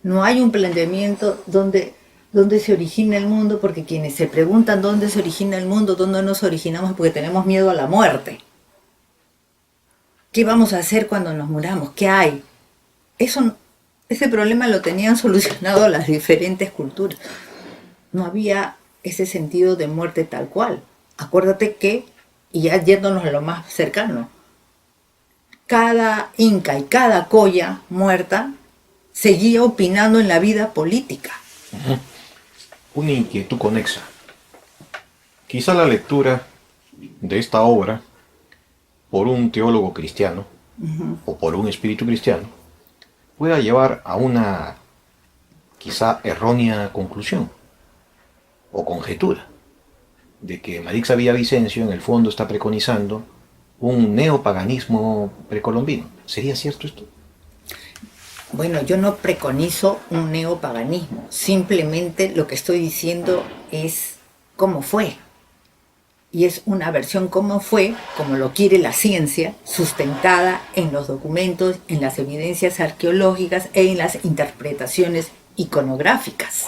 No hay un planteamiento donde se origina el mundo, porque quienes se preguntan dónde se origina el mundo, dónde nos originamos, porque tenemos miedo a la muerte. ¿Qué vamos a hacer cuando nos muramos? ¿Qué hay? Ese problema lo tenían solucionado las diferentes culturas. No había ese sentido de muerte tal cual. Acuérdate que, y ya yéndonos a lo más cercano, cada inca y cada colla muerta seguía opinando en la vida política. Una inquietud conexa. Quizá la lectura de esta obra por un teólogo cristiano o por un espíritu cristiano pueda llevar a una quizá errónea conclusión o conjetura de que Marixa Villavicencio en el fondo está preconizando un neopaganismo precolombino. ¿Sería cierto esto? Bueno, yo no preconizo un neopaganismo, simplemente lo que estoy diciendo es cómo fue. Y es una versión cómo fue, como lo quiere la ciencia, sustentada en los documentos, en las evidencias arqueológicas e en las interpretaciones iconográficas,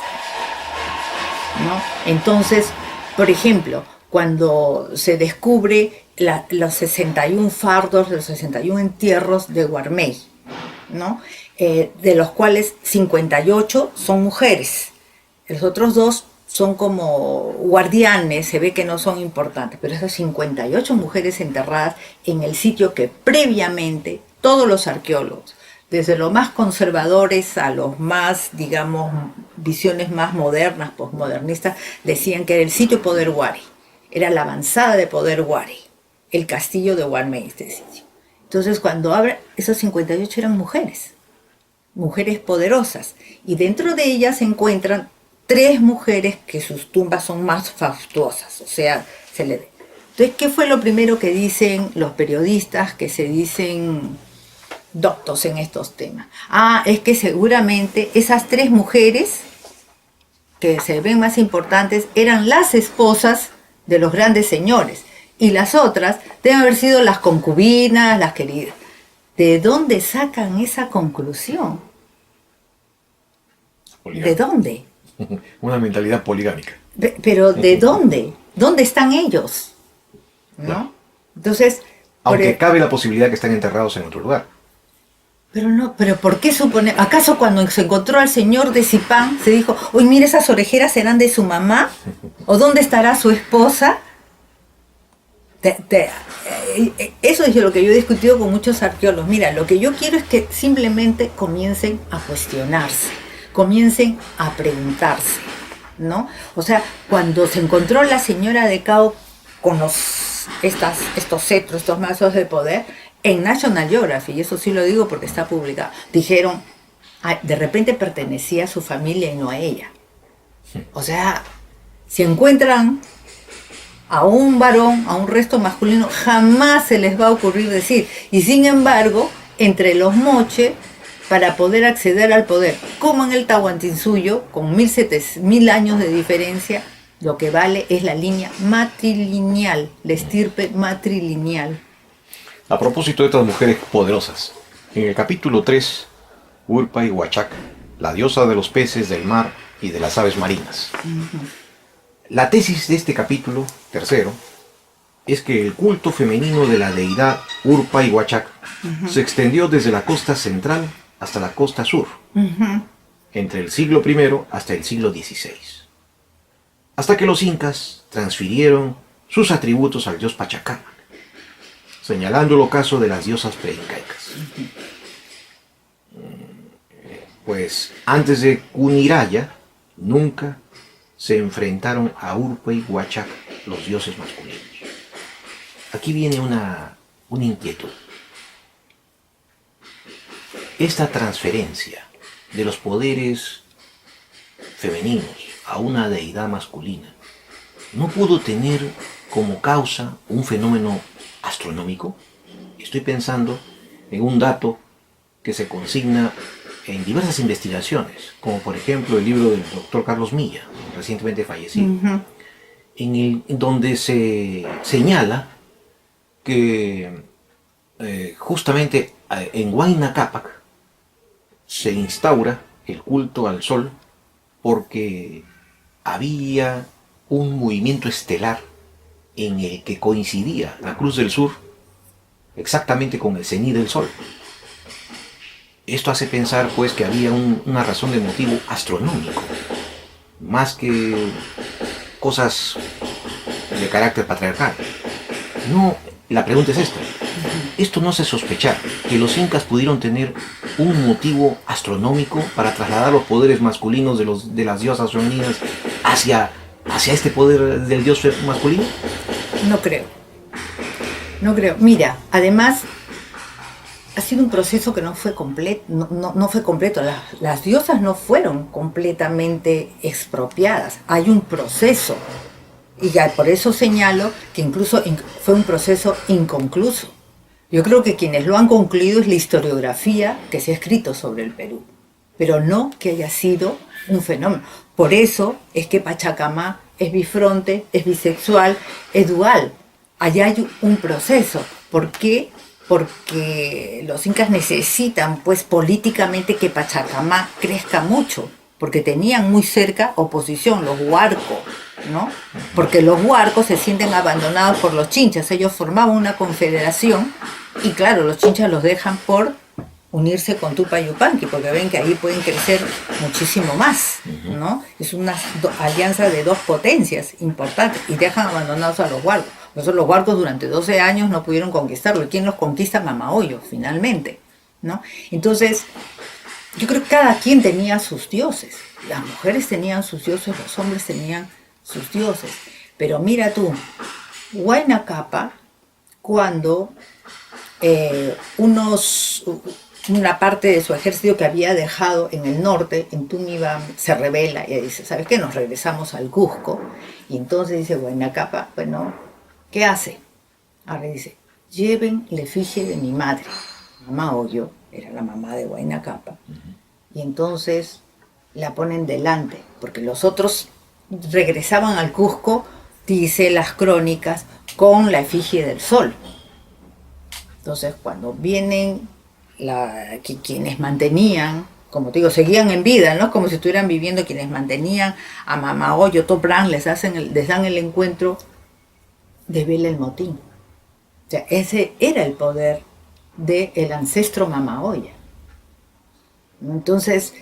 ¿no? Entonces, por ejemplo, cuando se descubre los 61 fardos, los 61 entierros de Guarmey, ¿no? De los cuales 58 son mujeres, los otros dos son como guardianes, se ve que no son importantes, pero esas 58 mujeres enterradas en el sitio que previamente todos los arqueólogos, desde los más conservadores a los más, digamos, visiones más modernas, posmodernistas, decían que era el sitio Poder Huari, era la avanzada de Poder Huari, el castillo de Guarmey, este sitio. Entonces, cuando abren, esos 58 eran mujeres poderosas, y dentro de ellas se encuentran 3 mujeres que sus tumbas son más fastuosas, o sea, Entonces, ¿qué fue lo primero que dicen los periodistas que se dicen doctos en estos temas? Es que seguramente esas 3 mujeres que se ven más importantes eran las esposas de los grandes señores, y las otras deben haber sido las concubinas, las queridas. ¿De dónde sacan esa conclusión? ¿De dónde? Una mentalidad poligámica. Pero ¿de dónde? ¿Dónde están ellos? ¿No? Entonces... Aunque cabe la posibilidad que estén enterrados en otro lugar. Pero ¿por qué supone? ¿Acaso cuando se encontró al señor de Zipán se dijo, uy, mire, esas orejeras serán de su mamá? ¿O dónde estará su esposa? Eso es lo que yo he discutido con muchos arqueólogos. Mira, lo que yo quiero es que simplemente comiencen a cuestionarse, comiencen a preguntarse, ¿no? O sea, cuando se encontró la señora de Cao con estos cetros, estos mazos de poder, en National Geographic, y eso sí lo digo porque está publicado, dijeron, de repente pertenecía a su familia y no a ella. O sea, si encuentran a un varón, a un resto masculino, jamás se les va a ocurrir decir. Y sin embargo, entre los moche, para poder acceder al poder, como en el Tahuantinsuyo, con 1000 años de diferencia, lo que vale es la línea matrilineal, la estirpe matrilineal. A propósito de estas mujeres poderosas, en el capítulo 3, Urpa y Huachac, la diosa de los peces, del mar y de las aves marinas. La tesis de este capítulo, tercero, es que el culto femenino de la deidad Urpa y Huachac se extendió desde la costa central hasta la costa sur, entre el siglo I hasta el siglo XVI, hasta que los incas transfirieron sus atributos al dios Pachacámac. señalando el ocaso de las diosas preincaicas. Pues antes de Cuniraya, nunca se enfrentaron a Urpa y Huachac, los dioses masculinos. Aquí viene una inquietud. Esta transferencia de los poderes femeninos a una deidad masculina no pudo tener como causa un fenómeno astronómico. Estoy pensando en un dato que se consigna en diversas investigaciones, como por ejemplo el libro del doctor Carlos Milla, recientemente fallecido, en donde se señala que justamente en Huayna Cápac se instaura el culto al sol porque había un movimiento estelar en el que coincidía la Cruz del Sur exactamente con el cenit del sol. Esto hace pensar pues que había una razón de motivo astronómico, más que cosas de carácter patriarcal. No, la pregunta es esta. ¿Esto no hace sospechar que los incas pudieron tener un motivo astronómico para trasladar los poderes masculinos de las diosas femeninas hacia este poder del dios masculino? No creo. No creo. Mira, además ha sido un proceso que no fue completo. No fue completo. Las diosas no fueron completamente expropiadas. Hay un proceso. Y por eso señalo que incluso fue un proceso inconcluso. Yo creo que quienes lo han concluido es la historiografía que se ha escrito sobre el Perú, pero no que haya sido un fenómeno. Por eso es que Pachacamá es bifronte, es bisexual, es dual. Allá hay un proceso. ¿Por qué? Porque los incas necesitan, pues, políticamente que Pachacamá crezca mucho, porque tenían muy cerca oposición, los huarcos, ¿no? Porque los huarcos se sienten abandonados por los chinchas. Ellos formaban una confederación y claro, los chinchas los dejan por unirse con Tupa Yupanqui, porque ven que ahí pueden crecer muchísimo más, ¿no? Es una alianza de dos potencias importantes y dejan abandonados a los huarcos. Por eso los huarcos durante 12 años no pudieron conquistarlo. ¿Y quién los conquista? Mamahoyo, finalmente, ¿no? Entonces, yo creo que cada quien tenía sus dioses. Las mujeres tenían sus dioses, los hombres tenían sus dioses. Pero mira tú, Huayna Cápac, cuando una parte de su ejército que había dejado en el norte, en Tunibam, se rebela y dice, ¿sabes qué? Nos regresamos al Cusco. Y entonces dice Huayna Cápac, bueno, ¿qué hace? Ahora dice, lleven la efigie de mi madre. Mamá Hoyo era la mamá de Huayna Cápac. Y entonces la ponen delante, porque los otros regresaban al Cusco, dice las crónicas, con la efigie del sol. Entonces cuando vienen quienes mantenían, como te digo, seguían en vida, ¿no? Como si estuvieran viviendo, quienes mantenían a Mamahoyo, Topran, les dan el encuentro, devela el motín. O sea, ese era el poder del ancestro Mamahoya. Entonces,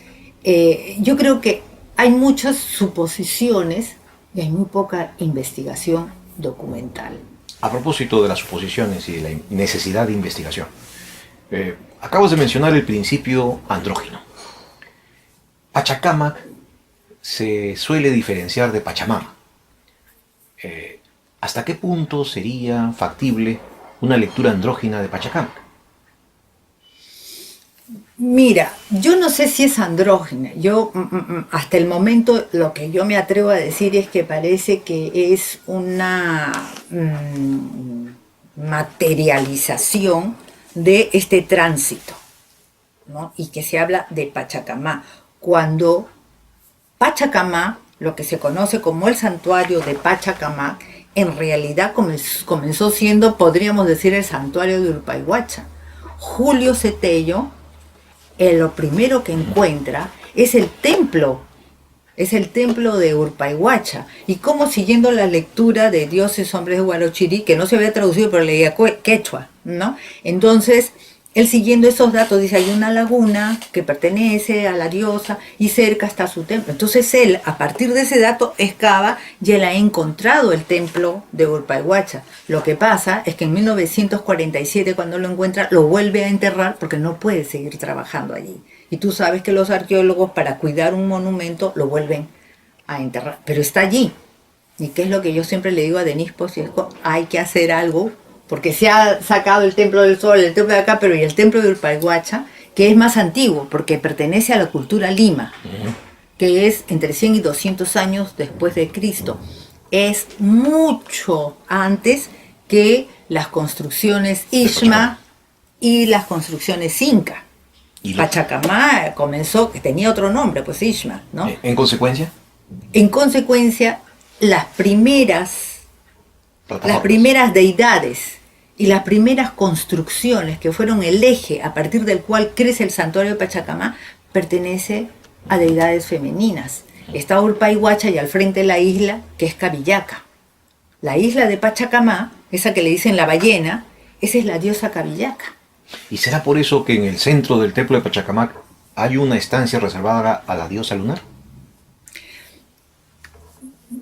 yo creo que hay muchas suposiciones y hay muy poca investigación documental. A propósito de las suposiciones y de la necesidad de investigación, acabas de mencionar el principio andrógino. Pachacamac se suele diferenciar de Pachamama. ¿Hasta qué punto sería factible una lectura andrógina de Pachacamac? Mira, yo no sé si es andrógina. Yo, hasta el momento, lo que yo me atrevo a decir es que parece que es una materialización de este tránsito, ¿no? Y que se habla de Pachacamá. Cuando Pachacamá, lo que se conoce como el santuario de Pachacamá, en realidad comenzó siendo, podríamos decir, el santuario de Urpayhuacha. Julio Cetello, lo primero que encuentra es el templo de Urpayhuacha, y como siguiendo la lectura de Dioses Hombres de Huarochirí, que no se había traducido pero leía quechua, ¿no? Entonces él siguiendo esos datos dice, hay una laguna que pertenece a la diosa y cerca está su templo. Entonces él, a partir de ese dato, excava y él ha encontrado el templo de Urpayhuacha. Lo que pasa es que en 1947, cuando lo encuentra, lo vuelve a enterrar porque no puede seguir trabajando allí. Y tú sabes que los arqueólogos, para cuidar un monumento, lo vuelven a enterrar. Pero está allí. ¿Y qué es lo que yo siempre le digo a Denise Pociesco? Hay que hacer algo, porque se ha sacado el Templo del Sol, el templo de acá, pero y el templo de Urpayhuacha, que es más antiguo, porque pertenece a la cultura Lima, que es entre 100 y 200 años después de Cristo. Es mucho antes que las construcciones Ixma y las construcciones Inca. Pachacamá comenzó, que tenía otro nombre, pues Ixma, ¿no? ¿En consecuencia? En consecuencia, las primeras deidades y las primeras construcciones que fueron el eje a partir del cual crece el santuario de Pachacamá pertenece a deidades femeninas. Está Urpayhuacha y al frente de la isla, que es Cabillaca. La isla de Pachacamá, esa que le dicen la ballena, esa es la diosa Cabillaca. ¿Y será por eso que en el centro del templo de Pachacamac hay una estancia reservada a la diosa lunar?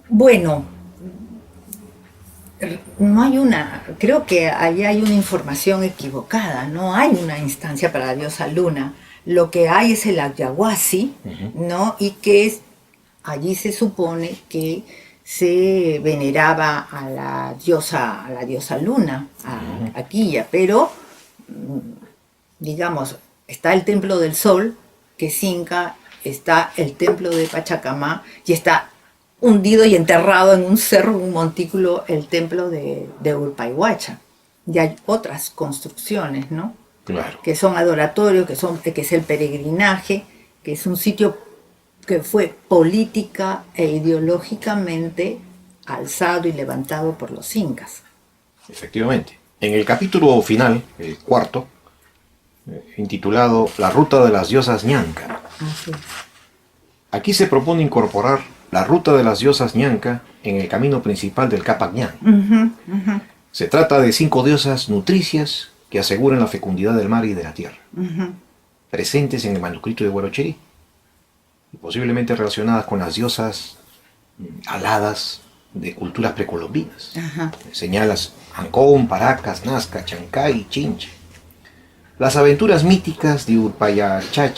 Bueno, no hay creo que ahí hay una información equivocada, no hay una instancia para la diosa luna. Lo que hay es el Ayahuasi, ¿no? Y que allí se supone que se veneraba a la diosa luna, a Quilla, pero digamos, está el templo del sol, que es Inca, está el templo de Pachacamá y está hundido y enterrado en un cerro, en un montículo, el templo de Urpayhuacha. Y hay otras construcciones, ¿no? Claro. Que son adoratorios, que es el peregrinaje, que es un sitio que fue política e ideológicamente alzado y levantado por los incas. Efectivamente. En el capítulo final, el cuarto, intitulado La ruta de las diosas Ñanca, Así es. aquí se propone incorporar la ruta de las diosas Ñanca en el camino principal del Capac Ñan. Se trata de 5 diosas nutricias que aseguran la fecundidad del mar y de la tierra, presentes en el manuscrito de Huarochirí, y posiblemente relacionadas con las diosas aladas de culturas precolombinas. Señalas Ancón, Paracas, Nazca, Chancay y Chincha. Las aventuras míticas de Urpayhuacha,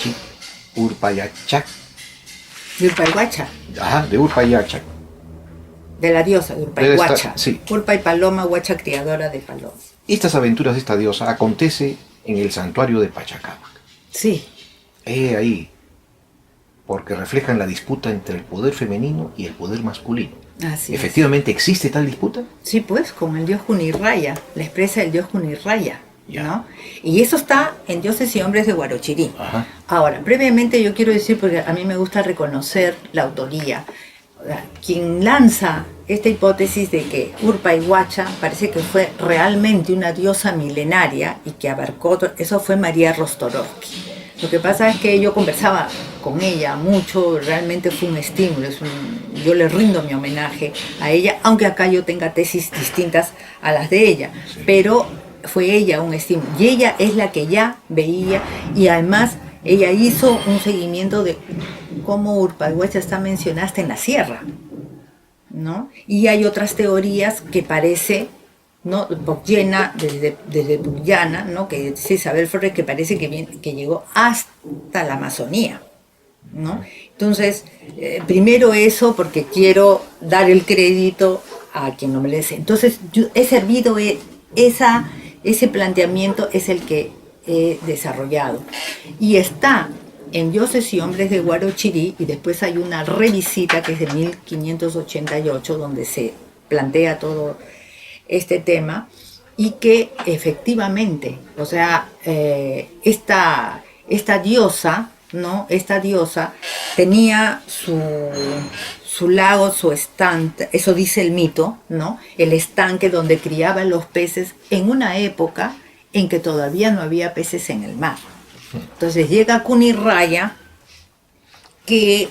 de Urpayhuacha, de la diosa de Urpayhuacha. Sí. Urpay Paloma, Huacha criadora de palomas. Estas aventuras de esta diosa acontece en el santuario de Pachacamac. Sí. Ahí, porque reflejan la disputa entre el poder femenino y el poder masculino. Así ¿Efectivamente existe tal disputa? Sí, pues, con el dios Cunirraya, la expresa del dios Cunirraya, ¿no? Y eso está en Dioses y Hombres de Huarochirí. Ahora, brevemente yo quiero decir, porque a mí me gusta reconocer la autoría, quien lanza esta hipótesis de que Urpayhuacha parece que fue realmente una diosa milenaria y que abarcó, eso fue María Rostorovsky. Lo que pasa es que yo conversaba con ella mucho, realmente fue un estímulo, yo le rindo mi homenaje a ella, aunque acá yo tenga tesis distintas a las de ella, pero fue ella un estímulo. Y ella es la que ya veía, y además ella hizo un seguimiento de cómo Urpayhuacha está mencionada hasta en la sierra, ¿no? Y hay otras teorías que parece, ¿no? Pocyena, desde Puyana, ¿no? Que dice Isabel Flores, que parece que llegó hasta la Amazonía, ¿no? Entonces, primero eso, porque quiero dar el crédito a quien lo merece. Entonces, yo he servido ese planteamiento es el que he desarrollado. Y está en Dioses y Hombres de Huarochirí, y después hay una revisita que es de 1588, donde se plantea todo este tema, y que efectivamente, o sea, esta diosa, ¿no? Esta diosa tenía su lago, su estanque, eso dice el mito, ¿no? El estanque donde criaban los peces en una época en que todavía no había peces en el mar. Entonces llega Cunirraya, que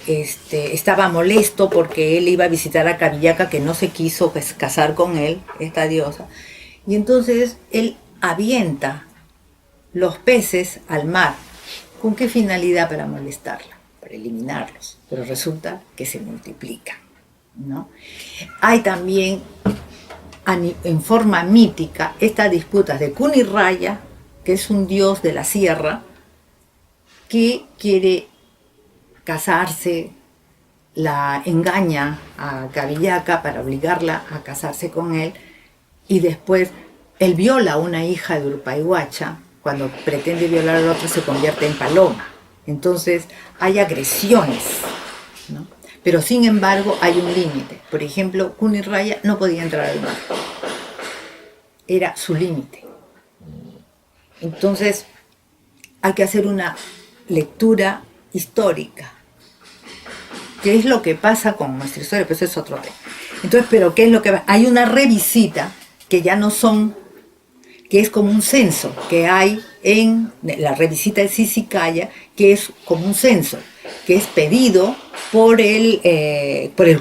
estaba molesto porque él iba a visitar a Cabillaca, que no se quiso casar con él, esta diosa, y entonces él avienta los peces al mar. ¿Con qué finalidad? Para molestarla, para eliminarlos. Pero resulta que se multiplican, ¿no? Hay también, en forma mítica, estas disputas de Kuniraya, que es un dios de la sierra, que quiere casarse, la engaña a Cabillaca para obligarla a casarse con él, y después él viola a una hija de Urpaihuacha. Cuando pretende violar a la otra se convierte en paloma. Entonces hay agresiones, ¿no? Pero sin embargo hay un límite. Por ejemplo, Kuniraya no podía entrar al mar. Era su límite. Entonces hay que hacer una lectura histórica. ¿Qué es lo que pasa con nuestra historia? Pues es otro tema. Entonces, ¿pero qué es lo que va? Hay una revisita que ya no son, que es como un censo que hay en la revisita de Sisicaya, que es como un censo, que es pedido por el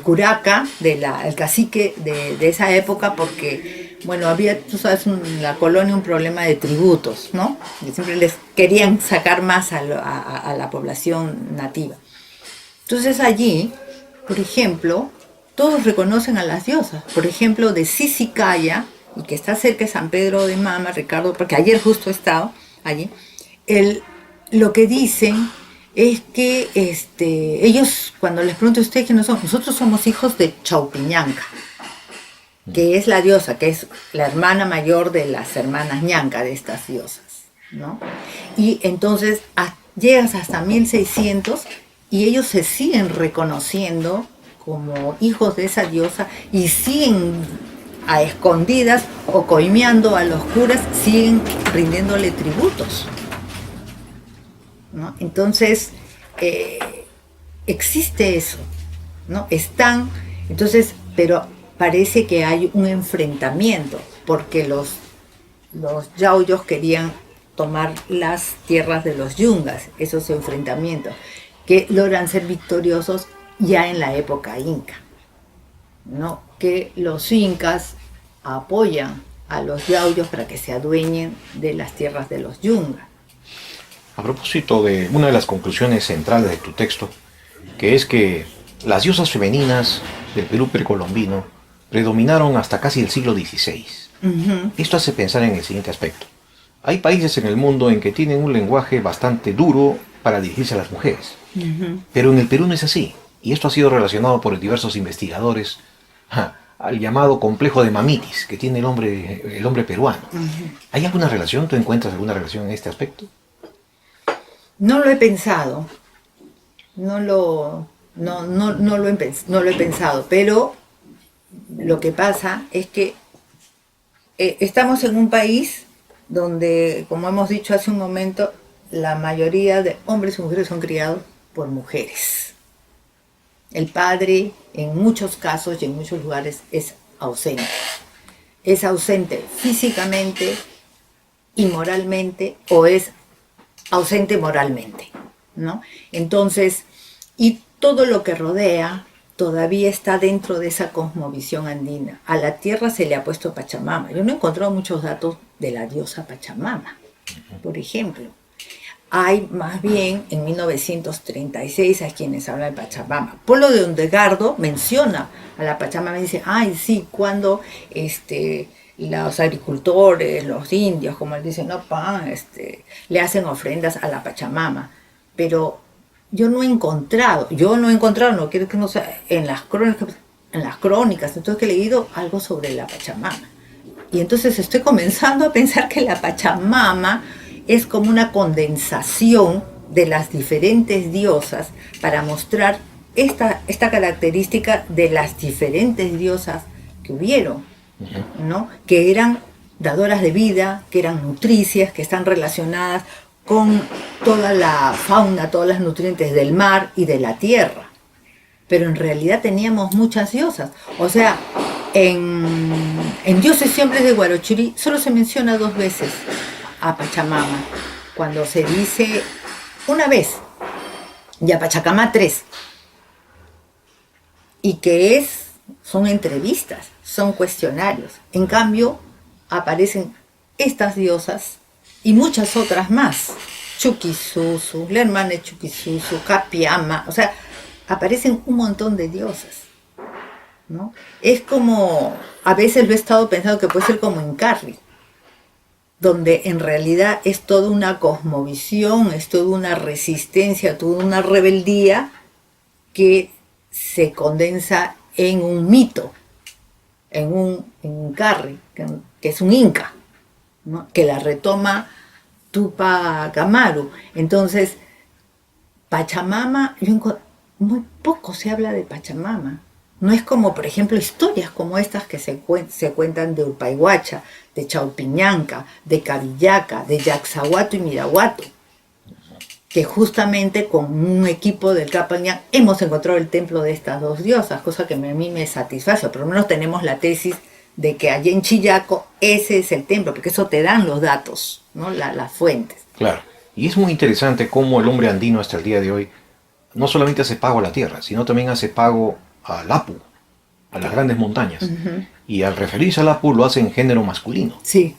curaca, el cacique de esa época, porque, bueno, había, tú sabes, en la colonia un problema de tributos, ¿no? Y siempre les querían sacar más a la población nativa. Entonces allí, por ejemplo, todos reconocen a las diosas. Por ejemplo, de Sisicaya, y que está cerca de San Pedro de Mama, Ricardo, porque ayer justo he estado allí, lo que dicen es que ellos, cuando les pregunto a ustedes quiénes son, nosotros somos hijos de Chaupiñanca, que es la diosa, que es la hermana mayor de las hermanas ñanca de estas diosas, ¿no? Y entonces llegas hasta 1600 y ellos se siguen reconociendo como hijos de esa diosa y siguen a escondidas o coimeando a los curas, siguen rindiéndole tributos, ¿no? Entonces existe eso, ¿no? Entonces, pero parece que hay un enfrentamiento porque los yauyos querían tomar las tierras de los yungas, esos enfrentamientos que logran ser victoriosos ya en la época inca, ¿no? Que los incas apoyan a los yauyos para que se adueñen de las tierras de los yungas. A propósito de una de las conclusiones centrales de tu texto, que es que las diosas femeninas del Perú precolombino predominaron hasta casi el siglo XVI. Esto hace pensar en el siguiente aspecto. Hay países en el mundo en que tienen un lenguaje bastante duro para dirigirse a las mujeres, pero en el Perú no es así. Y esto ha sido relacionado por diversos investigadores al llamado complejo de mamitis que tiene el hombre peruano. ¿Hay alguna relación? ¿Tú encuentras alguna relación en este aspecto? No lo he pensado. No lo he pensado, pero lo que pasa es que estamos en un país donde, como hemos dicho hace un momento, la mayoría de hombres y mujeres son criados por mujeres. El padre, en muchos casos y en muchos lugares, es ausente. Es ausente físicamente y moralmente, o es ausente moralmente, ¿no? Entonces, y todo lo que rodea todavía está dentro de esa cosmovisión andina. A la tierra se le ha puesto Pachamama. Yo no he encontrado muchos datos de la diosa Pachamama, por ejemplo. Hay más bien en 1936 a quienes hablan de Pachamama. Polo de Ondegardo menciona a la Pachamama y dice, ay, sí, cuando los agricultores, los indios, como él dice, no, le hacen ofrendas a la Pachamama. Pero yo no he encontrado, no quiero que no sea, en las crónicas, entonces que he leído algo sobre la Pachamama. Y entonces estoy comenzando a pensar que la Pachamama es como una condensación de las diferentes diosas para mostrar esta característica de las diferentes diosas que hubieron, ¿no? Que eran dadoras de vida, que eran nutricias, que están relacionadas con toda la fauna, todos los nutrientes del mar y de la tierra. Pero en realidad teníamos muchas diosas. O sea, en Dioses y Hombres de Guarochirí solo se menciona 2 veces a Pachamama, cuando se dice una vez, y a Pachacamá 3, y que son entrevistas, son cuestionarios. En cambio, aparecen estas diosas y muchas otras más. Chukisusu, la hermana de Chukisusu, Kapiama, o sea, aparecen un montón de diosas, ¿no? Es como, a veces lo he estado pensando que puede ser como en Carrie, donde en realidad es toda una cosmovisión, es toda una resistencia, toda una rebeldía que se condensa en un mito, en un Carrie, que es un inca, ¿no? Que la retoma Tupac Amaru. Entonces, Pachamama, muy poco se habla de Pachamama. No es como, por ejemplo, historias como estas que se cuentan de Urpayhuacha, de Chaupiñanca, de Cavillaca, de Yaxahuato y Mirahuato, que justamente con un equipo del Capañán hemos encontrado el templo de estas dos diosas, cosa que a mí me satisface. Por lo menos tenemos la tesis de que allí en Chillaco ese es el templo, porque eso te dan los datos, ¿no? Las fuentes. Claro. Y es muy interesante cómo el hombre andino hasta el día de hoy no solamente hace pago a la tierra, sino también hace pago al Apu, a las grandes montañas. Uh-huh. Y al referirse al Apu lo hace en género masculino. Sí,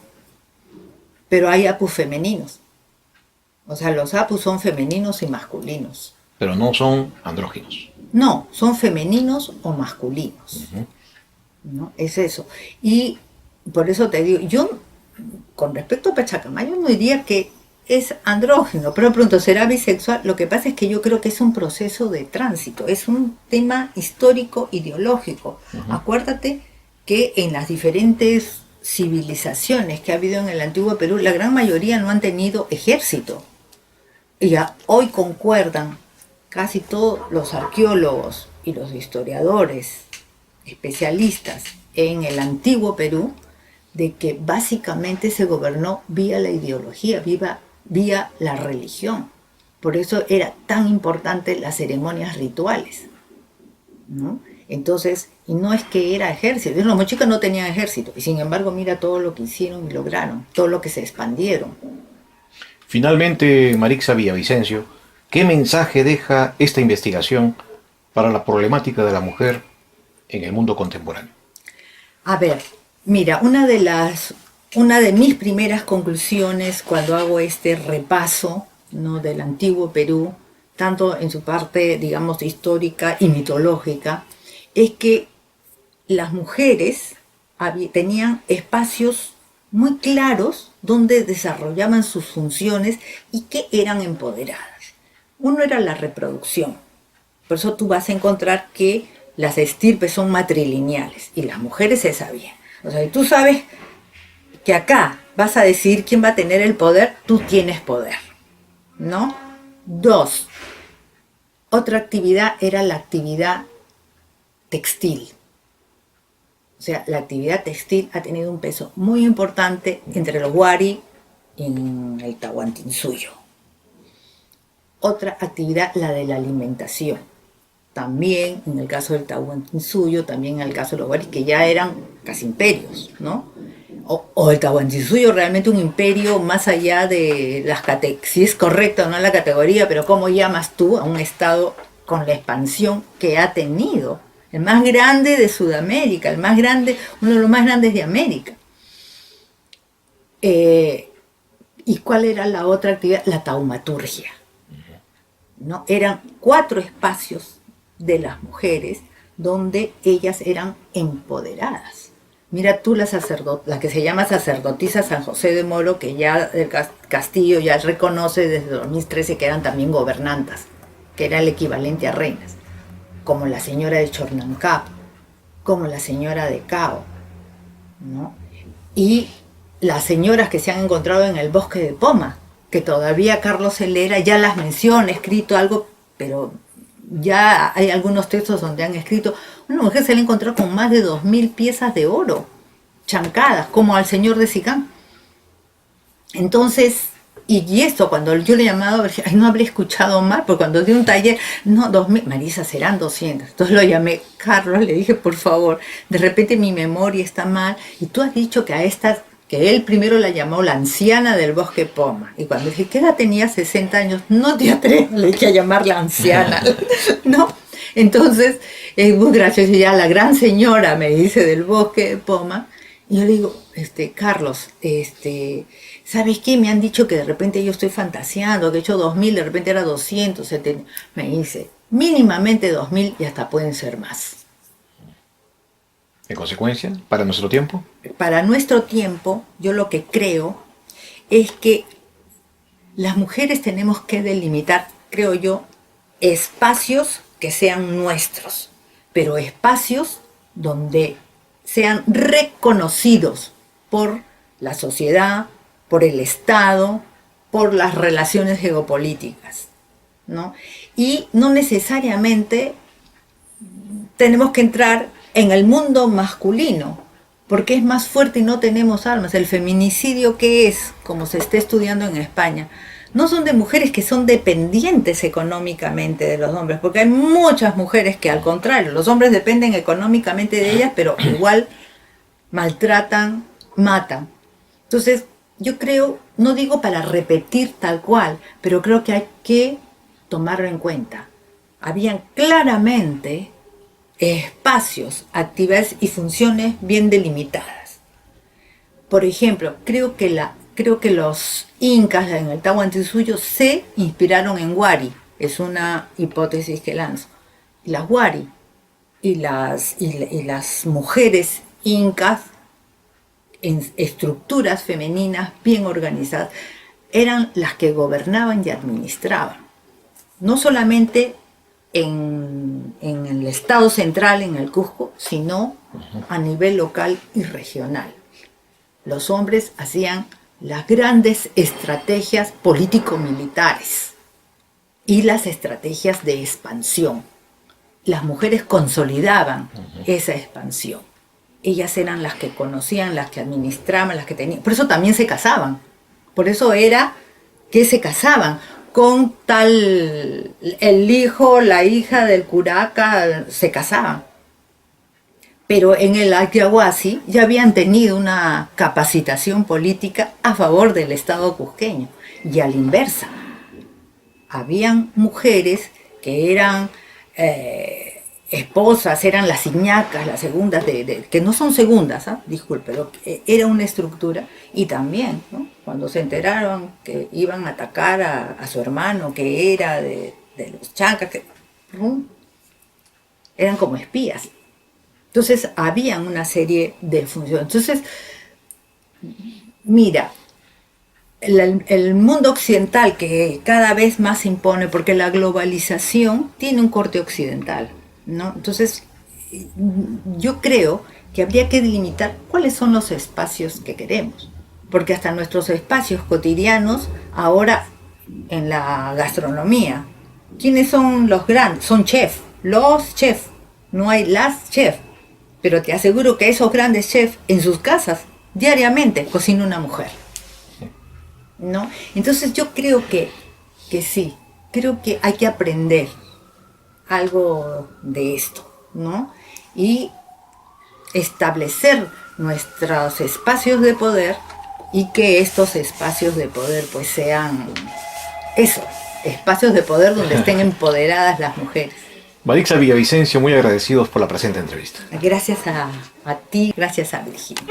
pero hay Apus femeninos. O sea, los Apus son femeninos y masculinos. Pero no son andróginos. No, son femeninos o masculinos. Uh-huh. ¿No? Es eso. Y por eso te digo, yo con respecto a Pachacamayo no diría que es andrógino, pero pronto será bisexual. Lo que pasa es que yo creo que es un proceso de tránsito, es un tema histórico, ideológico. Uh-huh. Acuérdate que en las diferentes civilizaciones que ha habido en el antiguo Perú, la gran mayoría no han tenido ejército. Y ya hoy concuerdan casi todos los arqueólogos y los historiadores especialistas en el antiguo Perú de que básicamente se gobernó vía la ideología, vía la religión. Por eso era tan importante las ceremonias rituales, ¿no? Entonces, y no es que era ejército, los mochicas no tenían ejército, y sin embargo mira todo lo que hicieron y lograron, todo lo que se expandieron. Finalmente, Marixa Villavicencio, ¿qué mensaje deja esta investigación para la problemática de la mujer en el mundo contemporáneo? A ver, mira, una de mis primeras conclusiones cuando hago este repaso, ¿no?, del antiguo Perú, tanto en su parte, digamos, histórica y mitológica, es que las mujeres tenían espacios muy claros donde desarrollaban sus funciones y que eran empoderadas. Uno era la reproducción. Por eso tú vas a encontrar que las estirpes son matrilineales y las mujeres se sabían. O sea, y tú sabes que acá vas a decidir quién va a tener el poder, tú tienes poder, ¿no? 2. Otra actividad era la actividad textil. O sea, la actividad textil ha tenido un peso muy importante entre los Wari y en el Tahuantinsuyo. Otra actividad, la de la alimentación. También en el caso del Tahuantinsuyo, también en el caso de los Wari, que ya eran casi imperios, ¿no? O el Tahuantinsuyo realmente un imperio más allá de las categorías, si es correcto o no la categoría, pero ¿cómo llamas tú a un estado con la expansión que ha tenido? El más grande de Sudamérica, uno de los más grandes de América. ¿Y cuál era la otra actividad? La taumaturgia, ¿no? Eran 4 espacios de las mujeres donde ellas eran empoderadas. Mira tú la que se llama sacerdotisa San José de Moro, que ya el Castillo ya reconoce desde 2013 que eran también gobernantas, que era el equivalente a reinas, como la señora de Chornancap, como la señora de Cao, ¿no? Y las señoras que se han encontrado en el bosque de Poma, que todavía Carlos Helera ya las menciona, escrito algo, pero ya hay algunos textos donde han escrito, una mujer se le encontró con más de 2.000 piezas de oro, chancadas, como al señor de Sicán. Entonces, y esto cuando yo le he llamado, no habré escuchado mal, porque cuando di un taller, no, 2.000, Marisa, serán 200. Entonces lo llamé, Carlos, le dije, por favor, de repente mi memoria está mal, y tú has dicho que a esta, que él primero la llamó la anciana del bosque Poma, y cuando dije, ¿qué edad tenía? 60 años, no te atreves, le dije a llamarla anciana, ¿no? Entonces, es muy gracioso, ya la gran señora, me dice, del bosque de Poma, Y yo le digo, Carlos, ¿sabes qué? Me han dicho que de repente yo estoy fantaseando, que he hecho 2000, de repente era 270. Me dice, mínimamente 2000 y hasta pueden ser más. En consecuencia, para nuestro tiempo, Para nuestro tiempo, yo lo que creo es que las mujeres tenemos que delimitar, creo yo, espacios que sean nuestros, pero espacios donde sean reconocidos por la sociedad, por el Estado, por las relaciones geopolíticas, ¿no? Y no necesariamente tenemos que entrar en el mundo masculino, porque es más fuerte y no tenemos armas. El feminicidio, ¿qué es? Como se está estudiando en España, no son de mujeres que son dependientes económicamente de los hombres, porque hay muchas mujeres que al contrario, los hombres dependen económicamente de ellas, pero igual maltratan, matan. Entonces, yo creo, no digo para repetir tal cual, pero creo que hay que tomarlo en cuenta. Habían claramente espacios, actividades y funciones bien delimitadas. Por ejemplo, creo que los incas en el Tahuantinsuyo se inspiraron en Wari, es una hipótesis que lanzo. Las Wari y las mujeres incas en estructuras femeninas bien organizadas eran las que gobernaban y administraban. No solamente en el estado central, en el Cusco, sino a nivel local y regional. Los hombres hacían las grandes estrategias político-militares y las estrategias de expansión. Las mujeres consolidaban esa expansión. Ellas eran las que conocían, las que administraban, las que tenían. Por eso también se casaban. Por eso era que se casaban con tal, el hijo, la hija del curaca, se casaban. Pero en el Ayahuasí ya habían tenido una capacitación política a favor del Estado cusqueño. Y a la inversa, habían mujeres que eran esposas, eran las iñacas, las segundas, que no son segundas, disculpe, pero era una estructura. Y también, ¿no? Cuando se enteraron que iban a atacar a su hermano, que era de los chancas, eran como espías. Entonces, habían una serie de funciones. Entonces, mira, el mundo occidental que cada vez más se impone, porque la globalización tiene un corte occidental, ¿no? Entonces, yo creo que habría que delimitar cuáles son los espacios que queremos, porque hasta nuestros espacios cotidianos, ahora en la gastronomía, ¿quiénes son los grandes? Son chefs, los chefs, no hay las chefs, pero te aseguro que esos grandes chefs en sus casas diariamente cocina una mujer, ¿no? Entonces yo creo que sí, creo que hay que aprender algo de esto, ¿no? Y establecer nuestros espacios de poder y que estos espacios de poder pues sean eso, espacios de poder donde estén empoderadas las mujeres. Marixa Villavicencio, muy agradecidos por la presente entrevista. Gracias a ti, gracias a Virginia.